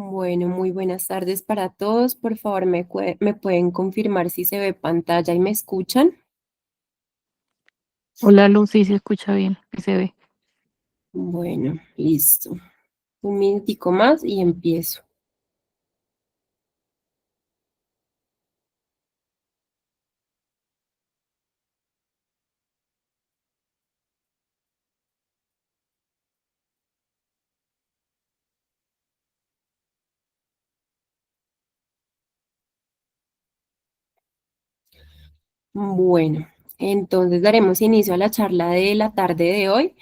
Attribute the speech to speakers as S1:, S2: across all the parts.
S1: Bueno, muy buenas tardes para todos. Por favor, me pueden confirmar si se ve pantalla y me escuchan.
S2: Hola Luz, sí se escucha bien, sí se ve.
S1: Bueno, listo. Un minutico más y empiezo. Bueno, entonces daremos inicio a la charla de la tarde de hoy.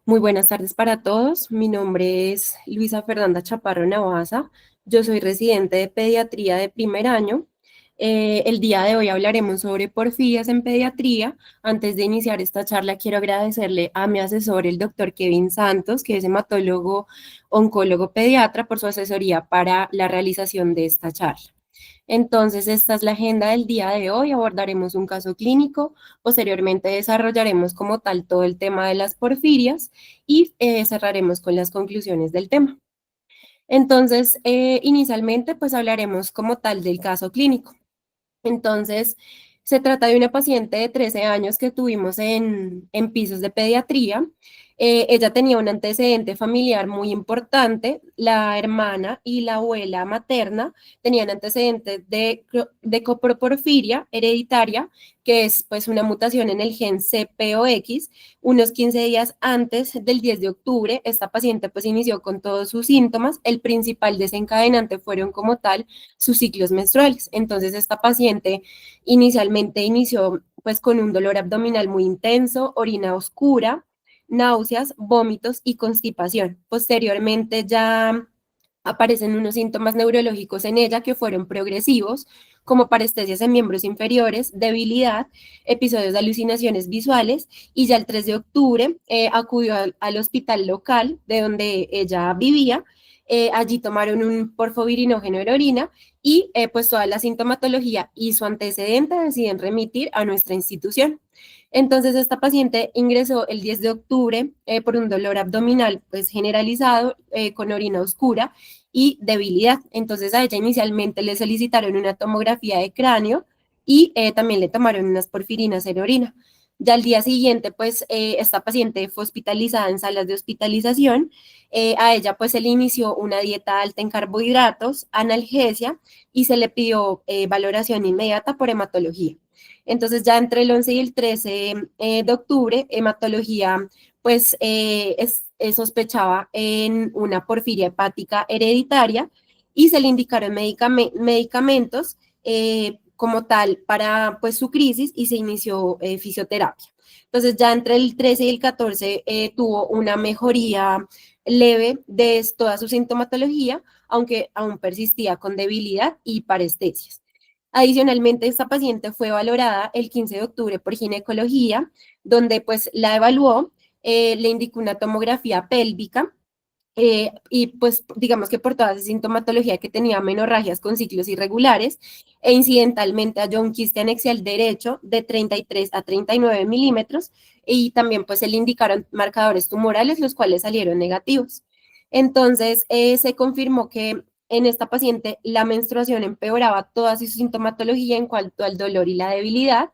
S1: Muy buenas tardes para todos. Mi nombre es Luisa Fernanda Chaparro Navaza. Yo soy residente de pediatría de primer año. El día de hoy hablaremos sobre porfirias en pediatría. Antes de iniciar esta charla, quiero agradecerle a mi asesor, el doctor Kevin Santos, que es hematólogo, oncólogo pediatra, por su asesoría para la realización de esta charla. Entonces, esta es la agenda del día de hoy. Abordaremos un caso clínico, posteriormente desarrollaremos como tal todo el tema de las porfirias y cerraremos con las conclusiones del tema. Entonces, inicialmente, pues hablaremos como tal del caso clínico. Entonces, se trata de una paciente de 13 años que tuvimos en pisos de pediatría. Ella tenía un antecedente familiar muy importante. La hermana y la abuela materna tenían antecedentes de coproporfiria hereditaria, que es pues una mutación en el gen CPOX. Unos 15 días antes del 10 de octubre, esta paciente pues inició con todos sus síntomas. El principal desencadenante fueron como tal sus ciclos menstruales. Entonces, esta paciente inicialmente inició pues con un dolor abdominal muy intenso, orina oscura, náuseas, vómitos y constipación. Posteriormente ya aparecen unos síntomas neurológicos en ella que fueron progresivos, como parestesias en miembros inferiores, debilidad, episodios de alucinaciones visuales, y ya el 3 de octubre acudió al hospital local de donde ella vivía. Allí tomaron un porfovirinógeno en orina y pues toda la sintomatología y su antecedente deciden remitir a nuestra institución. Entonces, esta paciente ingresó el 10 de octubre por un dolor abdominal pues, generalizado con orina oscura y debilidad. Entonces, a ella inicialmente le solicitaron una tomografía de cráneo y también le tomaron unas porfirinas en orina. Ya al día siguiente, pues, esta paciente fue hospitalizada en salas de hospitalización. A ella, pues, se le inició una dieta alta en carbohidratos, analgesia y se le pidió valoración inmediata por hematología. Entonces, ya entre el 11 y el 13 de octubre, hematología pues sospechaba en una porfiria hepática hereditaria y se le indicaron medicamentos como tal para pues su crisis y se inició fisioterapia. Entonces ya entre el 13 y el 14 tuvo una mejoría leve de toda su sintomatología, aunque aún persistía con debilidad y parestesias. Adicionalmente, esta paciente fue valorada el 15 de octubre por ginecología, donde pues la evaluó, le indicó una tomografía pélvica y pues digamos que por toda esa sintomatología que tenía menorragias con ciclos irregulares e incidentalmente halló un quiste anexial derecho de 33 a 39 milímetros y también pues se le indicaron marcadores tumorales los cuales salieron negativos. Entonces se confirmó que en esta paciente la menstruación empeoraba toda su sintomatología en cuanto al dolor y la debilidad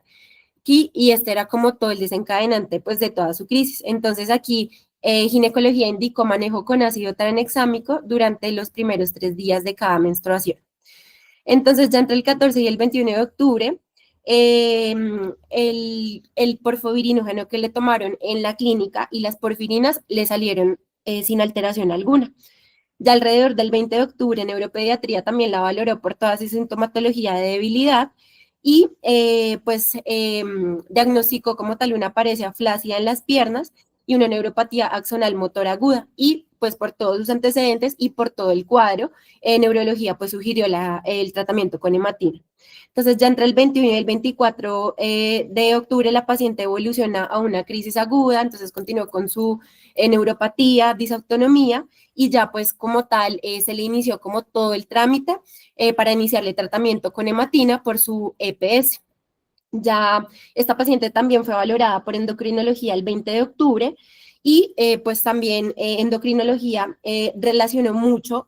S1: y este era como todo el desencadenante pues de toda su crisis. Entonces aquí ginecología indicó manejo con ácido tranexámico durante los primeros 3 días de cada menstruación. Entonces ya entre el 14 y el 21 de octubre, el porfovirinógeno que le tomaron en la clínica y las porfirinas le salieron sin alteración alguna. Ya alrededor del 20 de octubre, Neuropediatría también la valoró por toda su sintomatología de debilidad y pues diagnosticó como tal una paresia flácida en las piernas y una neuropatía axonal motor aguda. Y pues por todos sus antecedentes y por todo el cuadro, neurología pues sugirió el tratamiento con hematina. Entonces ya entre el 21 y el 24 de octubre la paciente evoluciona a una crisis aguda, entonces continuó con su neuropatía, disautonomía y ya pues como tal se le inició como todo el trámite para iniciarle tratamiento con hematina por su EPS. Ya esta paciente también fue valorada por endocrinología el 20 de octubre Y pues también endocrinología relacionó mucho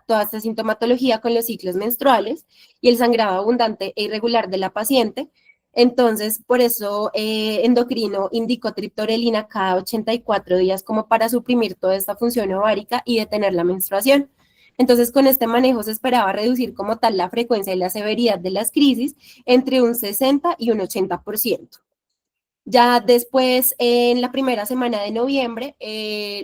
S1: toda esta sintomatología con los ciclos menstruales y el sangrado abundante e irregular de la paciente. Entonces, por eso endocrino indicó triptorelina cada 84 días como para suprimir toda esta función ovárica y detener la menstruación. Entonces, con este manejo se esperaba reducir como tal la frecuencia y la severidad de las crisis entre un 60 y un 80%. Ya después, en la primera semana de noviembre,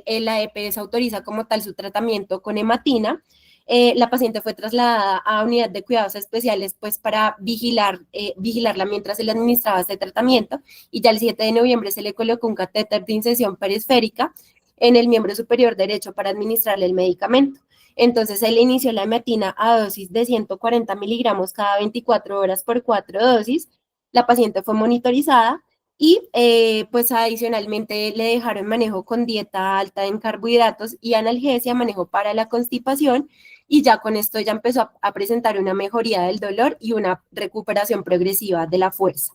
S1: la EPS autoriza como tal su tratamiento con hematina. La paciente fue trasladada a unidad de cuidados especiales pues para vigilarla mientras se le administraba este tratamiento, y ya el 7 de noviembre se le colocó un catéter de incisión perisférica en el miembro superior derecho para administrarle el medicamento. Entonces se le inició la hematina a dosis de 140 miligramos cada 24 horas por 4 dosis. La paciente fue monitorizada y pues adicionalmente le dejaron manejo con dieta alta en carbohidratos y analgesia, manejo para la constipación, y ya con esto ya empezó a presentar una mejoría del dolor y una recuperación progresiva de la fuerza.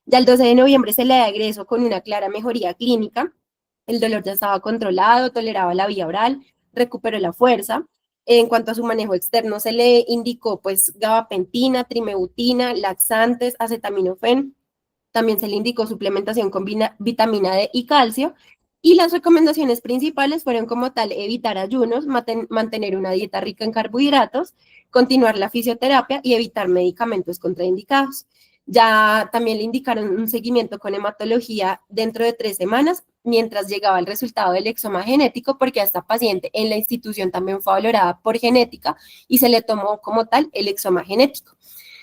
S1: Ya el 12 de noviembre se le da egreso con una clara mejoría clínica, el dolor ya estaba controlado, toleraba la vía oral, recuperó la fuerza. En cuanto a su manejo externo, se le indicó pues gabapentina, trimebutina, laxantes, acetaminofén. También se le indicó suplementación con vitamina D y calcio. Y las recomendaciones principales fueron como tal evitar ayunos, mantener una dieta rica en carbohidratos, continuar la fisioterapia y evitar medicamentos contraindicados. Ya también le indicaron un seguimiento con hematología dentro de 3 semanas, mientras llegaba el resultado del exoma genético, porque a esta paciente en la institución también fue valorada por genética y se le tomó como tal el exoma genético.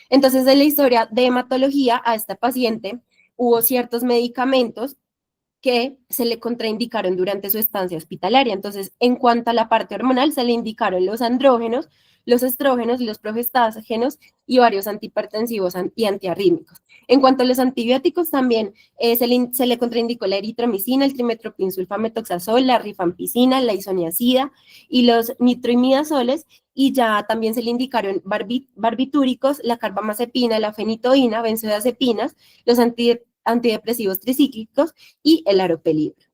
S1: Entonces, en la historia de hematología a esta paciente hubo ciertos medicamentos que se le contraindicaron durante su estancia hospitalaria. Entonces, en cuanto a la parte hormonal, se le indicaron los andrógenos, los estrógenos, los progestágenos y varios antihipertensivos y antiarrítmicos. En cuanto a los antibióticos, también se le contraindicó la eritromicina, el trimetoprim sulfamethoxazol, la rifampicina, la isoniazida y los nitroimidazoles, y ya también se le indicaron barbitúricos, la carbamazepina, la fenitoína, benzodiazepinas, los antidepresivos tricíclicos y el aropelibro.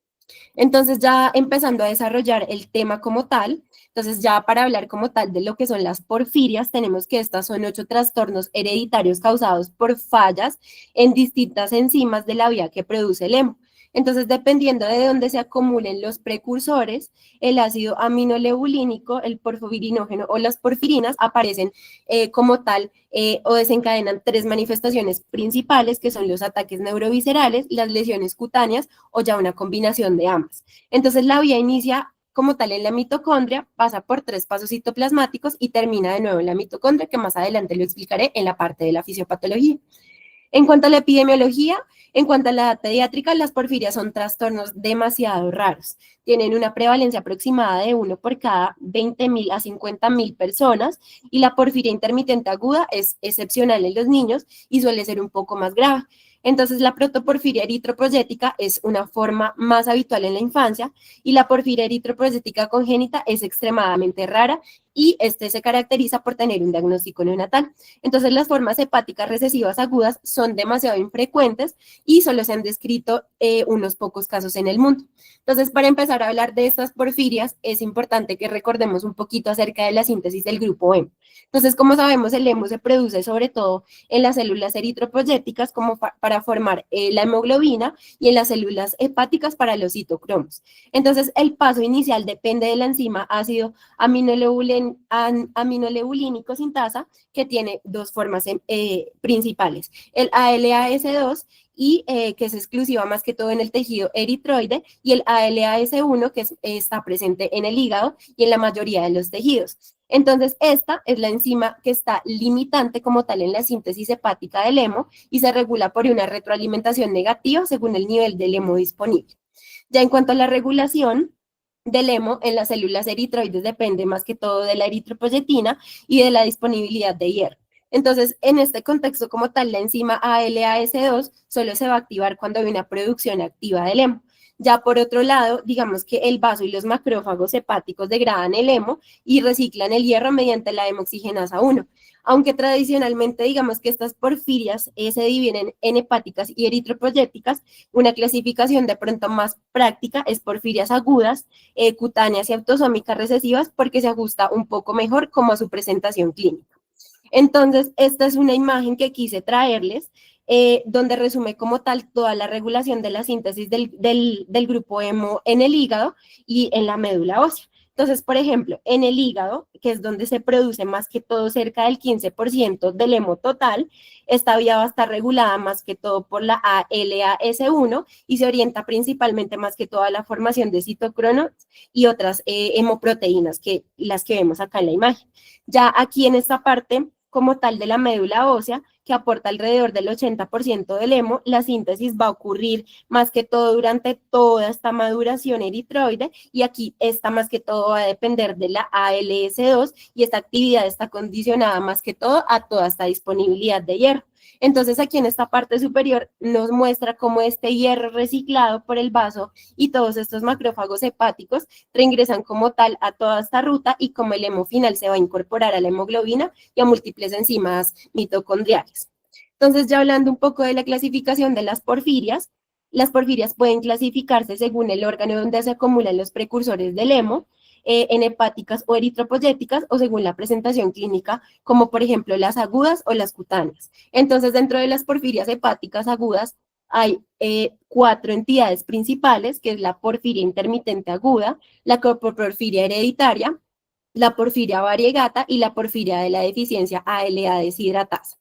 S1: Entonces, ya empezando a desarrollar el tema como tal, entonces ya para hablar como tal de lo que son las porfirias, tenemos que estas son 8 trastornos hereditarios causados por fallas en distintas enzimas de la vía que produce el hemo. Entonces, dependiendo de dónde se acumulen los precursores, el ácido aminolebulínico, el porfovirinógeno o las porfirinas aparecen como tal o desencadenan 3 manifestaciones principales, que son los ataques neuroviscerales, las lesiones cutáneas o ya una combinación de ambas. Entonces, la vía inicia como tal en la mitocondria, pasa por 3 pasos citoplasmáticos y termina de nuevo en la mitocondria, que más adelante lo explicaré en la parte de la fisiopatología. En cuanto a la epidemiología, en cuanto a la edad pediátrica, las porfirias son trastornos demasiado raros. Tienen una prevalencia aproximada de 1 por cada 20.000 a 50.000 personas, y la porfiria intermitente aguda es excepcional en los niños y suele ser un poco más grave. Entonces, la protoporfiria eritropoyética es una forma más habitual en la infancia, y la porfiria eritropoyética congénita es extremadamente rara, y se caracteriza por tener un diagnóstico neonatal. Entonces, las formas hepáticas recesivas agudas son demasiado infrecuentes y solo se han descrito unos pocos casos en el mundo. Entonces, para empezar a hablar de estas porfirias, es importante que recordemos un poquito acerca de la síntesis del grupo hemo. Entonces, como sabemos, el hemo se produce sobre todo en las células eritropoyéticas como para formar la hemoglobina, y en las células hepáticas para los citocromos. Entonces, el paso inicial depende de la enzima ácido aminolebulínico sintasa, que tiene 2 formas principales, el ALAS2, y que es exclusiva más que todo en el tejido eritroide, y el ALAS1, que está presente en el hígado y en la mayoría de los tejidos. Entonces, esta es la enzima que está limitante como tal en la síntesis hepática del hemo y se regula por una retroalimentación negativa según el nivel del hemo disponible. Ya en cuanto a la regulación del hemo en las células eritroides, depende más que todo de la eritropoyetina y de la disponibilidad de hierro. Entonces, en este contexto como tal, la enzima ALAS2 solo se va a activar cuando hay una producción activa del hemo. Ya por otro lado, digamos que el vaso y los macrófagos hepáticos degradan el hemo y reciclan el hierro mediante la hemoxigenasa 1. Aunque tradicionalmente digamos que estas porfirias se dividen en hepáticas y eritropoyéticas, una clasificación de pronto más práctica es porfirias agudas, cutáneas y autosómicas recesivas, porque se ajusta un poco mejor como a su presentación clínica. Entonces, esta es una imagen que quise traerles, donde resume como tal toda la regulación de la síntesis del grupo hemo en el hígado y en la médula ósea. Entonces, por ejemplo, en el hígado, que es donde se produce más que todo cerca del 15% del hemo total, esta vía va a estar regulada más que todo por la ALAS1 y se orienta principalmente más que todo a la formación de citocronos y otras hemoproteínas, que las que vemos acá en la imagen. Ya aquí en esta parte como tal de la médula ósea, que aporta alrededor del 80% del hemo, la síntesis va a ocurrir más que todo durante toda esta maduración eritroide, y aquí esta más que todo va a depender de la ALS2, y esta actividad está condicionada más que todo a toda esta disponibilidad de hierro. Entonces aquí en esta parte superior nos muestra cómo este hierro reciclado por el vaso y todos estos macrófagos hepáticos reingresan como tal a toda esta ruta, y como el hemo final se va a incorporar a la hemoglobina y a múltiples enzimas mitocondriales. Entonces, ya hablando un poco de la clasificación de las porfirias pueden clasificarse según el órgano donde se acumulan los precursores del hemo, en hepáticas o eritropoyéticas, o según la presentación clínica, como por ejemplo las agudas o las cutáneas. Entonces, dentro de las porfirias hepáticas agudas hay 4 entidades principales, que es la porfiria intermitente aguda, la coproporfiria hereditaria, la porfiria variegata y la porfiria de la deficiencia ALA deshidratasa.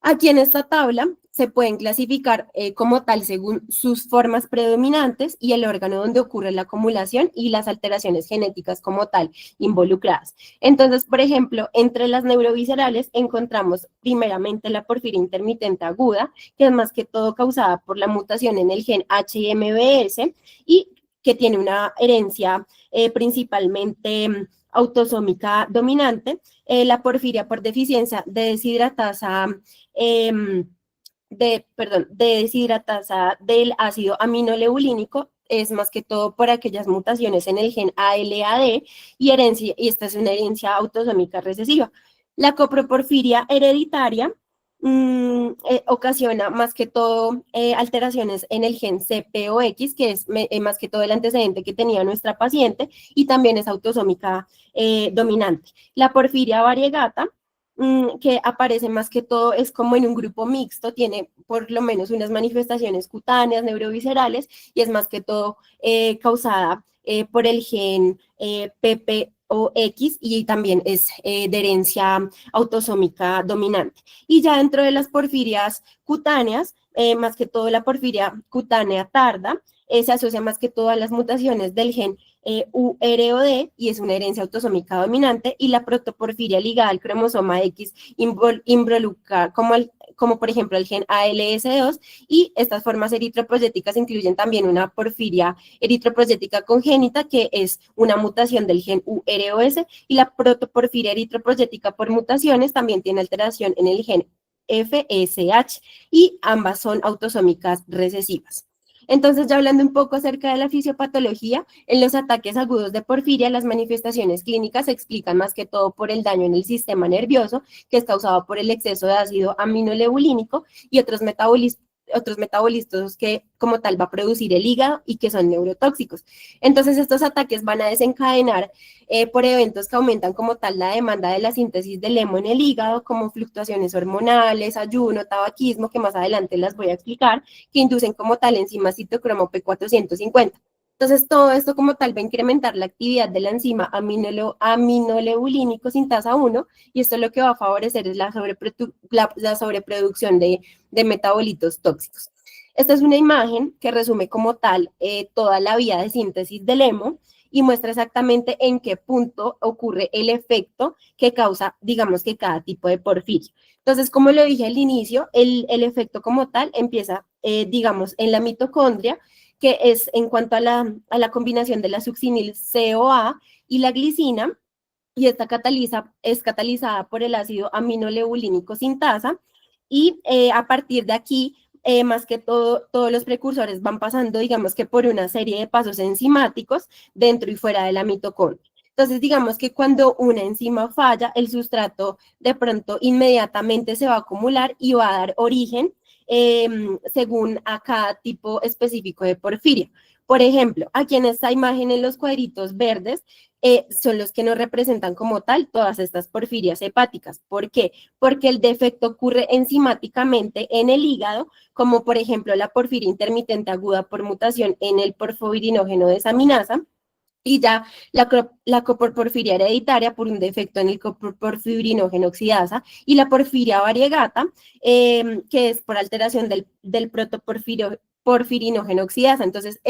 S1: Aquí en esta tabla se pueden clasificar como tal según sus formas predominantes y el órgano donde ocurre la acumulación y las alteraciones genéticas como tal involucradas. Entonces, por ejemplo, entre las neuroviscerales encontramos primeramente la porfiria intermitente aguda, que es más que todo causada por la mutación en el gen HMBS y que tiene una herencia principalmente autosómica dominante. La porfiria por deficiencia de deshidratasa de deshidratasa del ácido aminoleulínico es más que todo por aquellas mutaciones en el gen ALAD y esta es una herencia autosómica recesiva. La coproporfiria hereditaria ocasiona más que todo alteraciones en el gen CPOX, que es más que todo el antecedente que tenía nuestra paciente, y también es autosómica dominante. La porfiria variegata, que aparece más que todo, es como en un grupo mixto, tiene por lo menos unas manifestaciones cutáneas, neuroviscerales, y es más que todo causada por el gen PPOX, y también es de herencia autosómica dominante. Y ya dentro de las porfirias cutáneas, más que todo la porfiria cutánea tarda, se asocia más que todo a las mutaciones del gen UROD y es una herencia autosómica dominante, y la protoporfiria ligada al cromosoma X involucra como por ejemplo el gen ALS2, y estas formas eritropoyéticas incluyen también una porfiria eritropoyética congénita, que es una mutación del gen UROS, y la protoporfiria eritropoyética por mutaciones también tiene alteración en el gen FSH, y ambas son autosómicas recesivas. Entonces, ya hablando un poco acerca de la fisiopatología, en los ataques agudos de porfiria, las manifestaciones clínicas se explican más que todo por el daño en el sistema nervioso, que es causado por el exceso de ácido aminoleulínico y otros metabolismos que como tal va a producir el hígado y que son neurotóxicos. Entonces, estos ataques van a desencadenar por eventos que aumentan como tal la demanda de la síntesis del hemo en el hígado, como fluctuaciones hormonales, ayuno, tabaquismo, que más adelante las voy a explicar, que inducen como tal enzimas citocromo P450. Entonces, todo esto como tal va a incrementar la actividad de la enzima aminoleulínico sintasa 1, y esto lo que va a favorecer es la sobreproducción de metabolitos tóxicos. Esta es una imagen que resume como tal toda la vía de síntesis del hemo y muestra exactamente en qué punto ocurre el efecto que causa, digamos que cada tipo de porfirio. Entonces, como lo dije al inicio, el efecto como tal empieza, digamos, en la mitocondria, que es en cuanto a la combinación de la succinil CoA y la glicina, y esta es catalizada por el ácido aminoleulínico sintasa, y a partir de aquí, más que todo, todos los precursores van pasando, digamos que por una serie de pasos enzimáticos dentro y fuera de la mitocondria. Entonces, digamos que cuando una enzima falla, el sustrato de pronto inmediatamente se va a acumular y va a dar origen según a cada tipo específico de porfiria. Por ejemplo, aquí en esta imagen en los cuadritos verdes son los que nos representan como tal todas estas porfirias hepáticas. ¿Por qué? Porque el defecto ocurre enzimáticamente en el hígado, como por ejemplo la porfiria intermitente aguda por mutación en el porfoirinógeno desaminasa, y ya la coproporfiria hereditaria por un defecto en el coproporfirinógeno oxidasa, y la porfiria variegata, que es por alteración del protoporfirinógeno oxidasa. Entonces,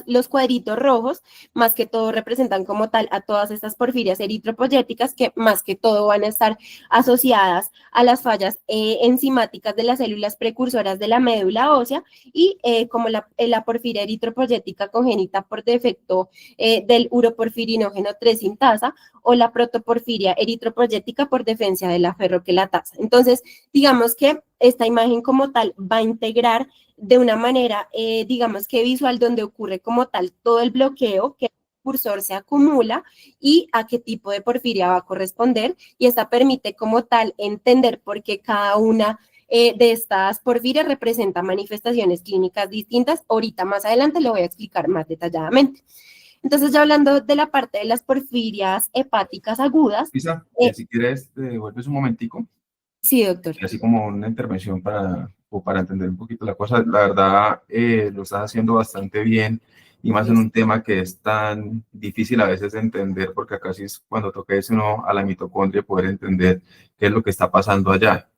S1: los cuadritos rojos, más que todo, representan como tal a todas estas porfirias eritropoyéticas que más que todo van a estar asociadas a las fallas enzimáticas de las células precursoras de la médula ósea y como la porfiria eritropoyética congénita por defecto del uroporfirinógeno 3 sintasa o la protoporfiria eritropoyética por defensa de la ferroquelatasa. Entonces, digamos que esta imagen como tal va a integrar de una manera, digamos que visual, donde ocurre como tal todo el bloqueo, que el cursor se acumula y a qué tipo de porfiria va a corresponder, y esta permite como tal entender por qué cada una de estas porfirias representa manifestaciones clínicas distintas. Ahorita más adelante lo voy a explicar más detalladamente. Entonces, ya hablando de la parte de las porfirias hepáticas agudas.
S3: Lisa, si quieres, te devuelves un momentico.
S1: Sí, doctor.
S3: Así como una intervención para entender un poquito la cosa. La verdad, lo estás haciendo bastante bien y más en un tema que es tan difícil a veces de entender, porque acá sí es cuando toca eso uno a la mitocondria poder entender qué es lo que está pasando allá.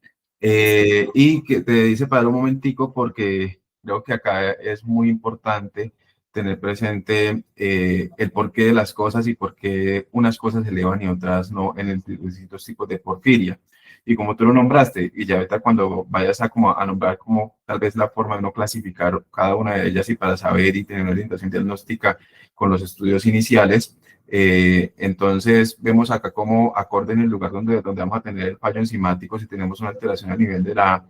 S3: Y que te dice para un momentico, porque creo que acá es muy importante tener presente el porqué de las cosas y por qué unas cosas se elevan y otras no en el distintos tipos de porfiria. Y como tú lo nombraste, y ya ahorita cuando vayas a nombrar como tal vez la forma de no clasificar cada una de ellas y para saber y tener una orientación diagnóstica con los estudios iniciales, entonces vemos acá como acorde en el lugar donde vamos a tener el fallo enzimático, si tenemos una alteración a nivel de la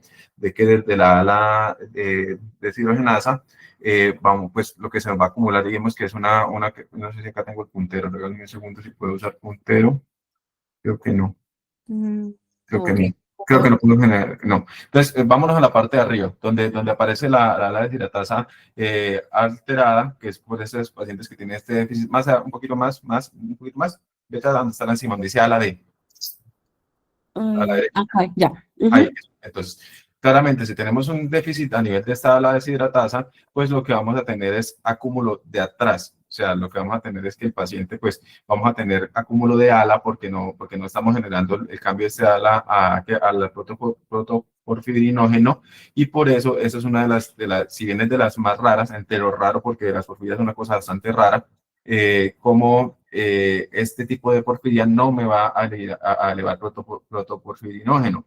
S3: ala de deshidrogenasa, vamos, pues lo que se nos va a acumular, digamos que es no sé si acá tengo el puntero, regálame un segundo si puedo usar puntero, creo que no. Creo que
S1: Okay.
S3: no. Creo que no puedo generar, no. Entonces, vámonos a la parte de arriba, donde aparece la deshidratasa alterada, que es por esos pacientes que tienen este déficit, un poquito más, un poquito más. Vete a donde está la enzima, donde dice a la D. A la derecha.
S1: Acá, ya.
S3: Ahí. Entonces, claramente, si tenemos un déficit a nivel de esta la deshidratasa, pues lo que vamos a tener es acúmulo de atrás. O sea, lo que vamos a tener es que el paciente, pues, vamos a tener acúmulo de ALA porque no estamos generando el cambio de este ALA al protoporfirinógeno, y por eso, esa es una si bien es de las más raras, entre lo raro, porque las porfirias es una cosa bastante rara, como este tipo de porfiria no me va a elevar protoporfirinógeno,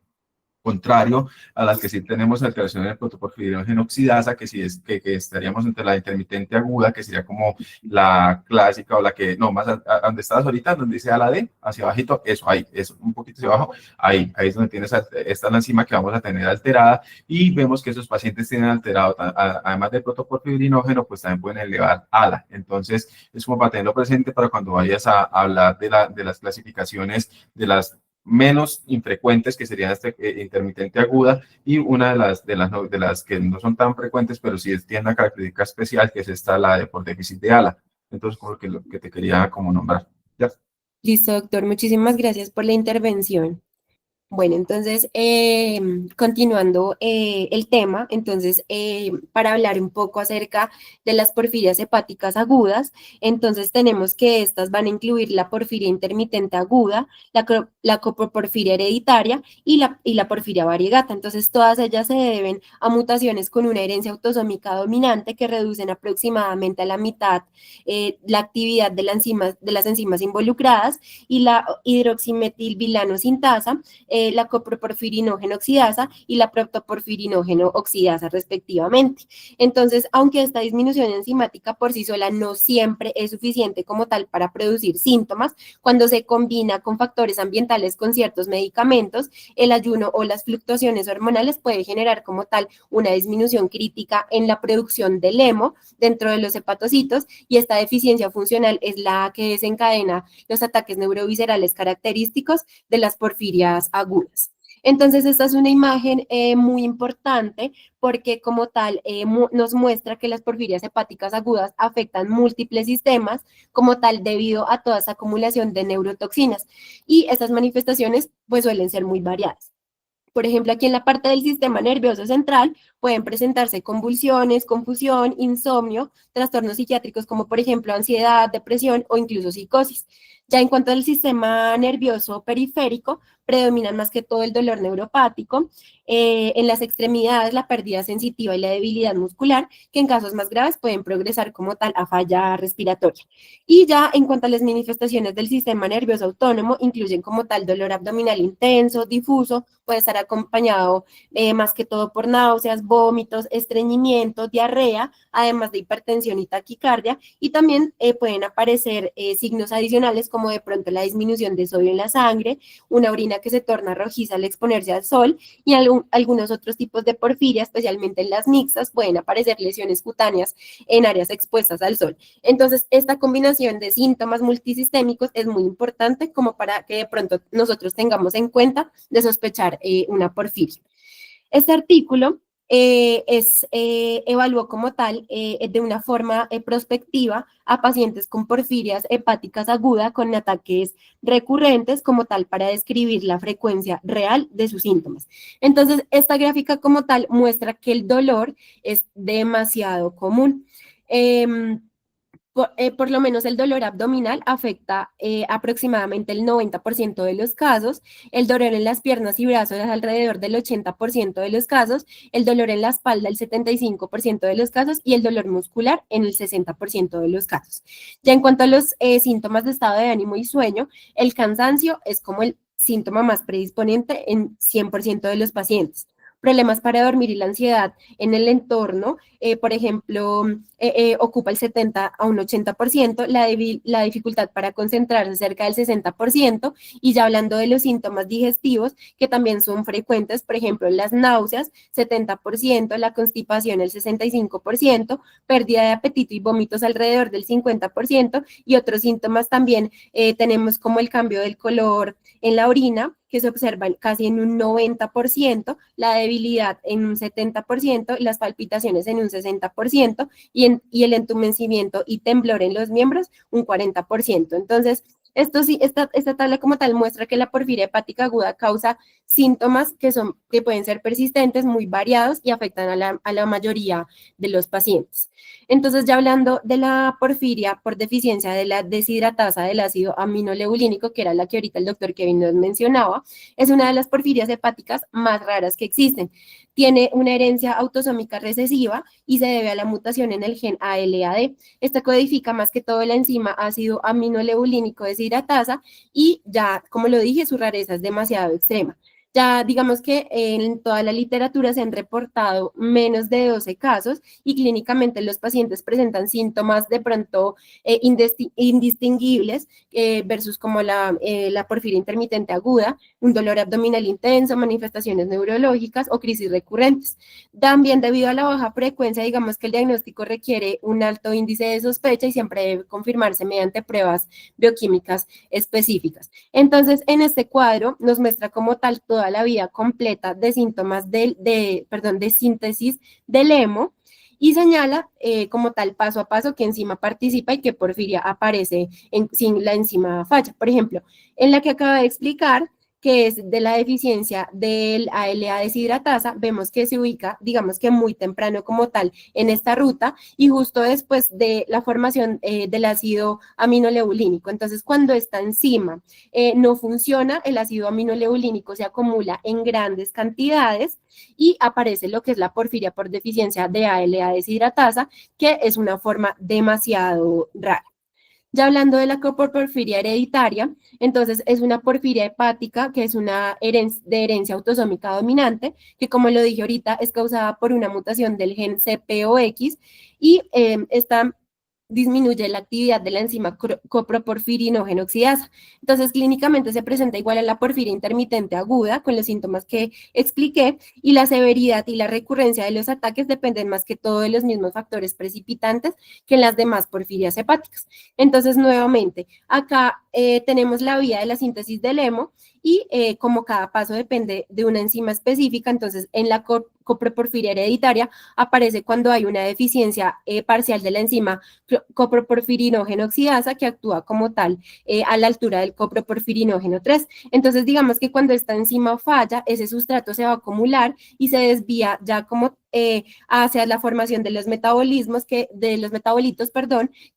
S3: contrario a las que sí tenemos alteración del protoporfirinógeno oxidasa, que sí que estaríamos entre la intermitente aguda, que sería como la clásica, o la que, no, más donde estás ahorita, donde dice a la D, hacia abajito, eso, ahí, eso, un poquito hacia abajo, ahí es donde tienes esta la enzima que vamos a tener alterada, y vemos que esos pacientes tienen alterado, además del protoporfirinógeno, pues también pueden elevar ALA. Entonces, es como para tenerlo presente para cuando vayas a hablar de las clasificaciones de las menos infrecuentes, que sería intermitente aguda, y una de las que no son tan frecuentes, pero sí tiene una característica especial, que es la de por déficit de ALA. Entonces, como lo que te quería como nombrar. ¿Ya?
S1: Listo, doctor. Muchísimas gracias por la intervención. Bueno, entonces, continuando el tema, entonces, para hablar un poco acerca de las porfirias hepáticas agudas, entonces tenemos que estas van a incluir la porfiria intermitente aguda, la coproporfiria hereditaria y la porfiria variegata. Entonces, todas ellas se deben a mutaciones con una herencia autosómica dominante que reducen aproximadamente a la mitad la actividad de las enzimas involucradas, y la hidroximetilvilano sintasa la coproporfirinógeno oxidasa y la protoporfirinógeno oxidasa respectivamente. Entonces, aunque esta disminución enzimática por sí sola no siempre es suficiente como tal para producir síntomas, cuando se combina con factores ambientales con ciertos medicamentos, el ayuno o las fluctuaciones hormonales puede generar como tal una disminución crítica en la producción del hemo dentro de los hepatocitos, y esta deficiencia funcional es la que desencadena los ataques neuroviscerales característicos de las porfirias agudas. Entonces, esta es una imagen muy importante porque como tal nos muestra que las porfirias hepáticas agudas afectan múltiples sistemas como tal debido a toda esa acumulación de neurotoxinas, y estas manifestaciones pues suelen ser muy variadas. Por ejemplo, aquí en la parte del sistema nervioso central pueden presentarse convulsiones, confusión, insomnio, trastornos psiquiátricos como por ejemplo ansiedad, depresión o incluso psicosis. Ya en cuanto al sistema nervioso periférico, predominan más que todo el dolor neuropático, en las extremidades la pérdida sensitiva y la debilidad muscular, que en casos más graves pueden progresar como tal a falla respiratoria. Y ya en cuanto a las manifestaciones del sistema nervioso autónomo, incluyen como tal dolor abdominal intenso, difuso, puede estar acompañado más que todo por náuseas, vómitos, estreñimiento, diarrea, además de hipertensión y taquicardia, y también pueden aparecer signos adicionales como de pronto la disminución de sodio en la sangre, una orina que se torna rojiza al exponerse al sol, y algunos otros tipos de porfiria, especialmente en las mixtas, pueden aparecer lesiones cutáneas en áreas expuestas al sol. Entonces, esta combinación de síntomas multisistémicos es muy importante como para que de pronto nosotros tengamos en cuenta de sospechar una porfiria. Este artículo evaluó como tal de una forma prospectiva a pacientes con porfirias hepáticas agudas con ataques recurrentes como tal para describir la frecuencia real de sus síntomas. Entonces, esta gráfica como tal muestra que el dolor es demasiado común. Por lo menos el dolor abdominal afecta aproximadamente el 90% de los casos, el dolor en las piernas y brazos es alrededor del 80% de los casos, el dolor en la espalda el 75% de los casos y el dolor muscular en el 60% de los casos. Ya en cuanto a los síntomas de estado de ánimo y sueño, el cansancio es como el síntoma más predisponente en 100% de los pacientes. Problemas para dormir y la ansiedad en el entorno, por ejemplo, ocupa el 70 a un 80%, la dificultad para concentrarse cerca del 60%, y ya hablando de los síntomas digestivos, que también son frecuentes, por ejemplo, las náuseas, 70%, la constipación, el 65%, pérdida de apetito y vómitos alrededor del 50%, y otros síntomas también tenemos como el cambio del color en la orina, que se observan casi en un 90%, la debilidad en un 70% y las palpitaciones en un 60%, y el entumecimiento y temblor en los miembros un 40%. Entonces, esto sí, esta tabla como tal muestra que la porfiria hepática aguda causa síntomas que pueden ser persistentes, muy variados y afectan a la mayoría de los pacientes. Entonces, ya hablando de la porfiria por deficiencia de la deshidratasa del ácido aminoleulínico, que era la que ahorita el doctor Kevin nos mencionaba, es una de las porfirias hepáticas más raras que existen. Tiene una herencia autosómica recesiva y se debe a la mutación en el gen ALAD. Esta codifica más que todo la enzima ácido aminoleulínico deshidratasa, y ya, como lo dije, su rareza es demasiado extrema. Ya digamos que en toda la literatura se han reportado menos de 12 casos, y clínicamente los pacientes presentan síntomas de pronto indistinguibles versus como la porfiria intermitente aguda, un dolor abdominal intenso, manifestaciones neurológicas o crisis recurrentes. También debido a la baja frecuencia, digamos que el diagnóstico requiere un alto índice de sospecha y siempre debe confirmarse mediante pruebas bioquímicas específicas. Entonces, en este cuadro nos muestra como tal toda la vía completa de síntomas de síntesis del hemo, y señala como tal paso a paso qué enzima participa y qué porfiria aparece sin la enzima falla. Por ejemplo, en la que acaba de explicar, que es de la deficiencia del ALA deshidratasa, vemos que se ubica, digamos que muy temprano como tal en esta ruta, y justo después de la formación del ácido aminoleulínico. Entonces, cuando esta enzima no funciona, el ácido aminoleulínico se acumula en grandes cantidades y aparece lo que es la porfiria por deficiencia de ALA deshidratasa, que es una forma demasiado rara. Ya hablando de la coproporfiria hereditaria, entonces es una porfiria hepática que es una de herencia autosómica dominante, que como lo dije ahorita, es causada por una mutación del gen CPOX y esta disminuye la actividad de la enzima coproporfirinógeno oxidasa. Entonces, clínicamente se presenta igual a la porfiria intermitente aguda, con los síntomas que expliqué, y la severidad y la recurrencia de los ataques dependen más que todo de los mismos factores precipitantes que en las demás porfirias hepáticas. Entonces, nuevamente, acá tenemos la vía de la síntesis del hemo y como cada paso depende de una enzima específica, entonces en la coproporfiria hereditaria aparece cuando hay una deficiencia parcial de la enzima coproporfirinógeno oxidasa que actúa como tal a la altura del coproporfirinógeno 3. Entonces, digamos que cuando esta enzima falla, ese sustrato se va a acumular y se desvía ya como hacia la formación de los metabolitos,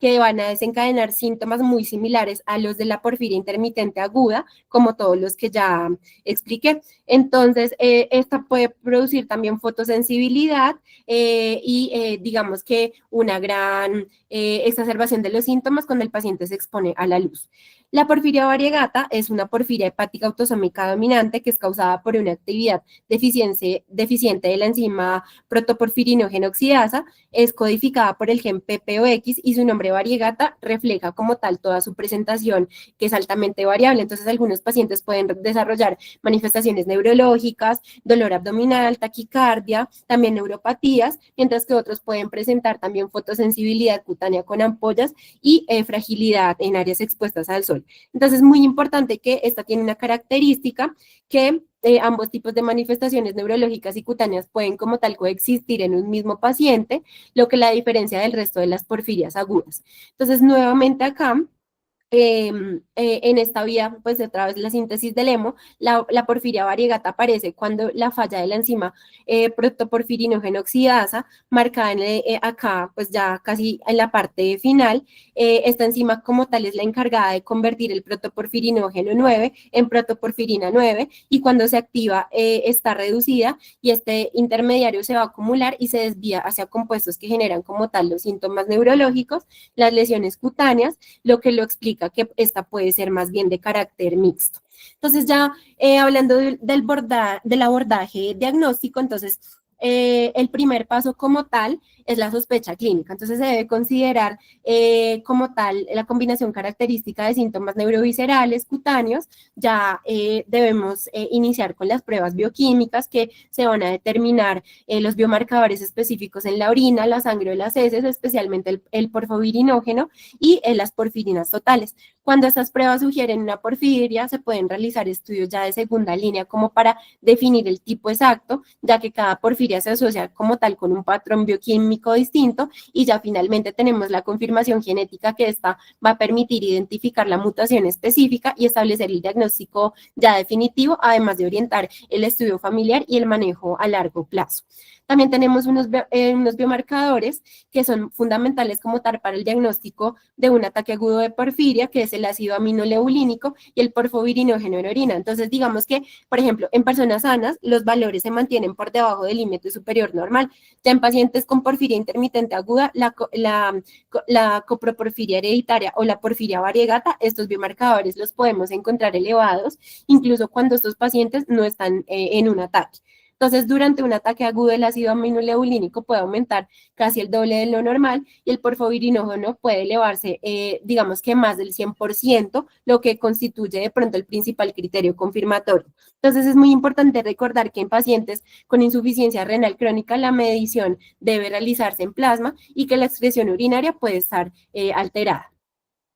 S1: que van a desencadenar síntomas muy similares a los de la porfiria intermitente aguda, como todos los que ya expliqué. Entonces, esta puede producir también fotosensibilidad y digamos que una gran exacerbación de los síntomas cuando el paciente se expone a la luz. La porfiria variegata es una porfiria hepática autosómica dominante que es causada por una actividad deficiente de la enzima protoporfirinógeno oxidasa, es codificada por el gen PPOX y su nombre variegata refleja como tal toda su presentación, que es altamente variable. Entonces, algunos pacientes pueden desarrollar manifestaciones neurológicas, dolor abdominal, taquicardia, también neuropatías, mientras que otros pueden presentar también fotosensibilidad cutánea con ampollas y fragilidad en áreas expuestas al sol. Entonces, es muy importante que esta tiene una característica que ambos tipos de manifestaciones neurológicas y cutáneas pueden como tal coexistir en un mismo paciente, lo que la diferencia del resto de las porfirias agudas. Entonces, nuevamente acá, en esta vía, pues otra vez la síntesis del hemo, la porfiria variegata aparece cuando la falla de la enzima protoporfirinógeno oxidasa, marcada acá, pues ya casi en la parte final. Esta enzima como tal es la encargada de convertir el protoporfirinógeno 9 en protoporfirina 9 y cuando se activa está reducida y este intermediario se va a acumular y se desvía hacia compuestos que generan como tal los síntomas neurológicos, las lesiones cutáneas, lo que lo explica que esta puede ser más bien de carácter mixto. Entonces ya hablando del abordaje diagnóstico, entonces el primer paso como tal es la sospecha clínica. Entonces se debe considerar como tal la combinación característica de síntomas neuroviscerales, cutáneos. Ya debemos iniciar con las pruebas bioquímicas que se van a determinar los biomarcadores específicos en la orina, la sangre o las heces, especialmente el porfovirinógeno y las porfirinas totales. Cuando estas pruebas sugieren una porfiria, se pueden realizar estudios ya de segunda línea como para definir el tipo exacto, ya que cada porfiria se asocia como tal con un patrón bioquímico distinto y ya finalmente tenemos la confirmación genética que esta va a permitir identificar la mutación específica y establecer el diagnóstico ya definitivo, además de orientar el estudio familiar y el manejo a largo plazo. También tenemos unos biomarcadores que son fundamentales como tal para el diagnóstico de un ataque agudo de porfiria, que es el ácido aminoleulínico y el porfovirinógeno en orina. Entonces, digamos que, por ejemplo, en personas sanas, los valores se mantienen por debajo del límite superior normal. Ya en pacientes con porfiria intermitente aguda, la coproporfiria hereditaria o la porfiria variegata, estos biomarcadores los podemos encontrar elevados, incluso cuando estos pacientes no están en un ataque. Entonces, durante un ataque agudo, el ácido aminoleulínico puede aumentar casi el doble de lo normal y el porfovirinógeno puede elevarse, digamos que más del 100%, lo que constituye de pronto el principal criterio confirmatorio. Entonces, es muy importante recordar que en pacientes con insuficiencia renal crónica, la medición debe realizarse en plasma y que la excreción urinaria puede estar alterada.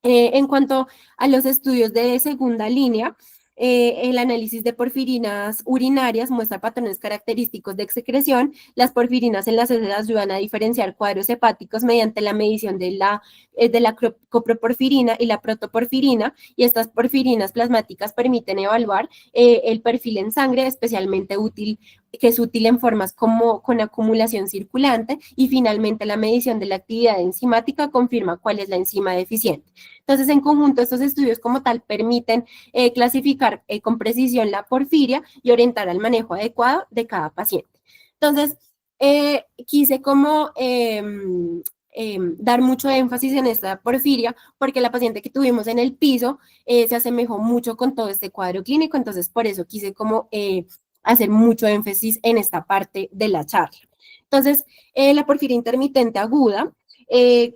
S1: En cuanto a los estudios de segunda línea, el análisis de porfirinas urinarias muestra patrones característicos de excreción. Las porfirinas en las heces ayudan a diferenciar cuadros hepáticos mediante la medición de la coproporfirina y la protoporfirina, y estas porfirinas plasmáticas permiten evaluar el perfil en sangre, especialmente útil, que es útil en formas como con acumulación circulante, y finalmente la medición de la actividad enzimática confirma cuál es la enzima deficiente. Entonces, en conjunto, estos estudios como tal permiten clasificar con precisión la porfiria y orientar al manejo adecuado de cada paciente. Entonces, quise como dar mucho énfasis en esta porfiria porque la paciente que tuvimos en el piso se asemejó mucho con todo este cuadro clínico, entonces por eso quise como hacer mucho énfasis en esta parte de la charla. Entonces, la porfiria intermitente aguda,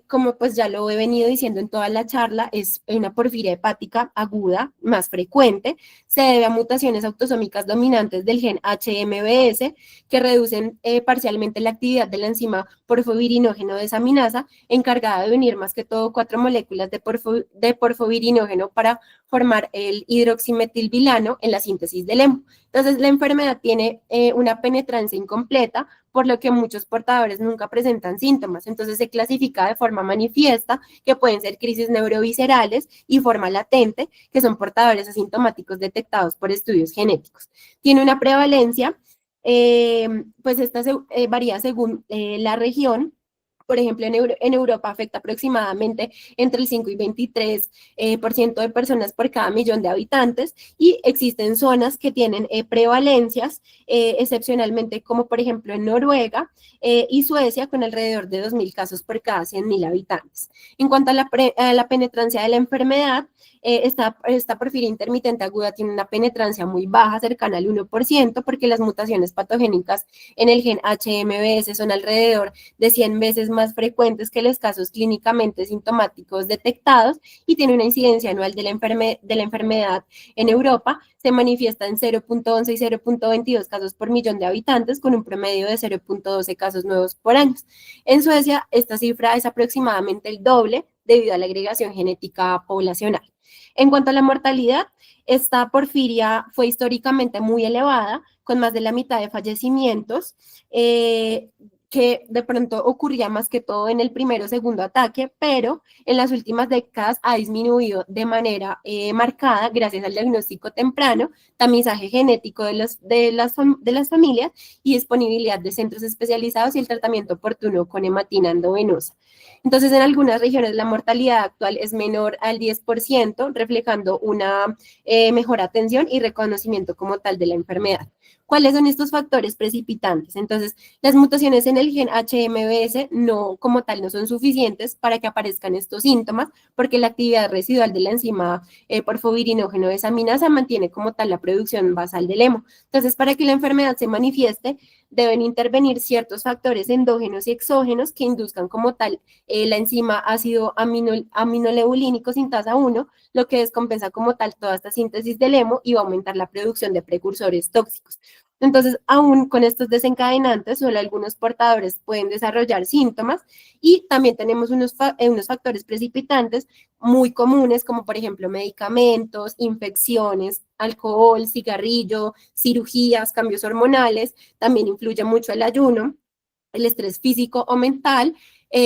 S1: como pues ya lo he venido diciendo en toda la charla, es una porfiria hepática aguda más frecuente, se debe a mutaciones autosómicas dominantes del gen HMBS que reducen parcialmente la actividad de la enzima porfovirinógeno desaminasa, encargada de unir más que todo 4 moléculas de porfovirinógeno para formar el hidroximetilvilano en la síntesis del hemo. Entonces, la enfermedad tiene una penetrancia incompleta, por lo que muchos portadores nunca presentan síntomas. Entonces, se clasifica de forma manifiesta, que pueden ser crisis neuroviscerales, y forma latente, que son portadores asintomáticos detectados por estudios genéticos. Tiene una prevalencia, pues esta varía según la región. Por ejemplo, en Europa afecta aproximadamente entre el 5 y 23% de personas por cada millón de habitantes, y existen zonas que tienen prevalencias excepcionalmente, como por ejemplo en Noruega y Suecia, con alrededor de 2.000 casos por cada 100.000 habitantes. En cuanto a la penetrancia de la enfermedad, esta porfiria intermitente aguda tiene una penetrancia muy baja, cercana al 1%, porque las mutaciones patogénicas en el gen HMBS son alrededor de 100 veces más frecuentes que los casos clínicamente sintomáticos detectados, y tiene una incidencia anual de la enfermedad en Europa, se manifiesta en 0.11 y 0.22 casos por millón de habitantes, con un promedio de 0.12 casos nuevos por año. En Suecia, esta cifra es aproximadamente el doble debido a la agregación genética poblacional. En cuanto a la mortalidad, esta porfiria fue históricamente muy elevada, con más de la mitad de fallecimientos, que de pronto ocurría más que todo en el primero o segundo ataque, pero en las últimas décadas ha disminuido de manera marcada gracias al diagnóstico temprano, tamizaje genético de las familias y disponibilidad de centros especializados y el tratamiento oportuno con hematina endovenosa. Entonces, en algunas regiones la mortalidad actual es menor al 10%, reflejando una mejor atención y reconocimiento como tal de la enfermedad. ¿Cuáles son estos factores precipitantes? Entonces, las mutaciones en el gen HMBS no, como tal, no son suficientes para que aparezcan estos síntomas, porque la actividad residual de la enzima porfovirinógeno desaminasa mantiene como tal la producción basal del hemo. Entonces, para que la enfermedad se manifieste, deben intervenir ciertos factores endógenos y exógenos que induzcan como tal la enzima ácido aminolebulínico sintasa 1, lo que descompensa como tal toda esta síntesis del hemo y va a aumentar la producción de precursores tóxicos. Entonces, aún con estos desencadenantes, solo algunos portadores pueden desarrollar síntomas, y también tenemos unos factores precipitantes muy comunes, como por ejemplo medicamentos, infecciones, alcohol, cigarrillo, cirugías, cambios hormonales. También influye mucho el ayuno, el estrés físico o mental,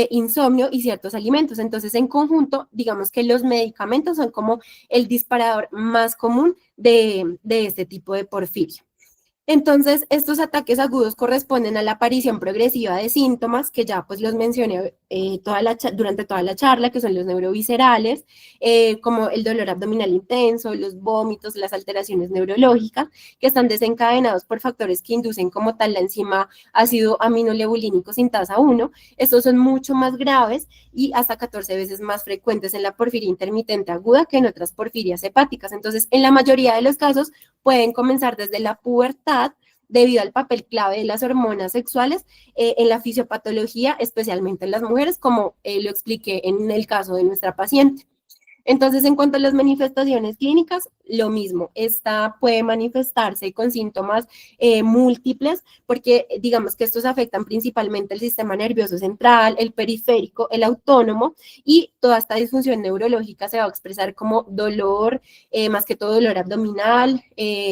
S1: insomnio y ciertos alimentos. Entonces, en conjunto, digamos que los medicamentos son como el disparador más común de este tipo de porfiria. Entonces, estos ataques agudos corresponden a la aparición progresiva de síntomas que ya pues los mencioné durante toda la charla, que son los neuroviscerales, como el dolor abdominal intenso, los vómitos, las alteraciones neurológicas, que están desencadenados por factores que inducen como tal la enzima ácido aminolebulínico sintasa 1. Estos son mucho más graves y hasta 14 veces más frecuentes en la porfiria intermitente aguda que en otras porfirias hepáticas. Entonces, en la mayoría de los casos pueden comenzar desde la pubertad, debido al papel clave de las hormonas sexuales en la fisiopatología, especialmente en las mujeres, como lo expliqué en el caso de nuestra paciente. Entonces, en cuanto a las manifestaciones clínicas, lo mismo. Esta puede manifestarse con síntomas múltiples, porque digamos que estos afectan principalmente el sistema nervioso central, el periférico, el autónomo, y toda esta disfunción neurológica se va a expresar como dolor, más que todo dolor abdominal,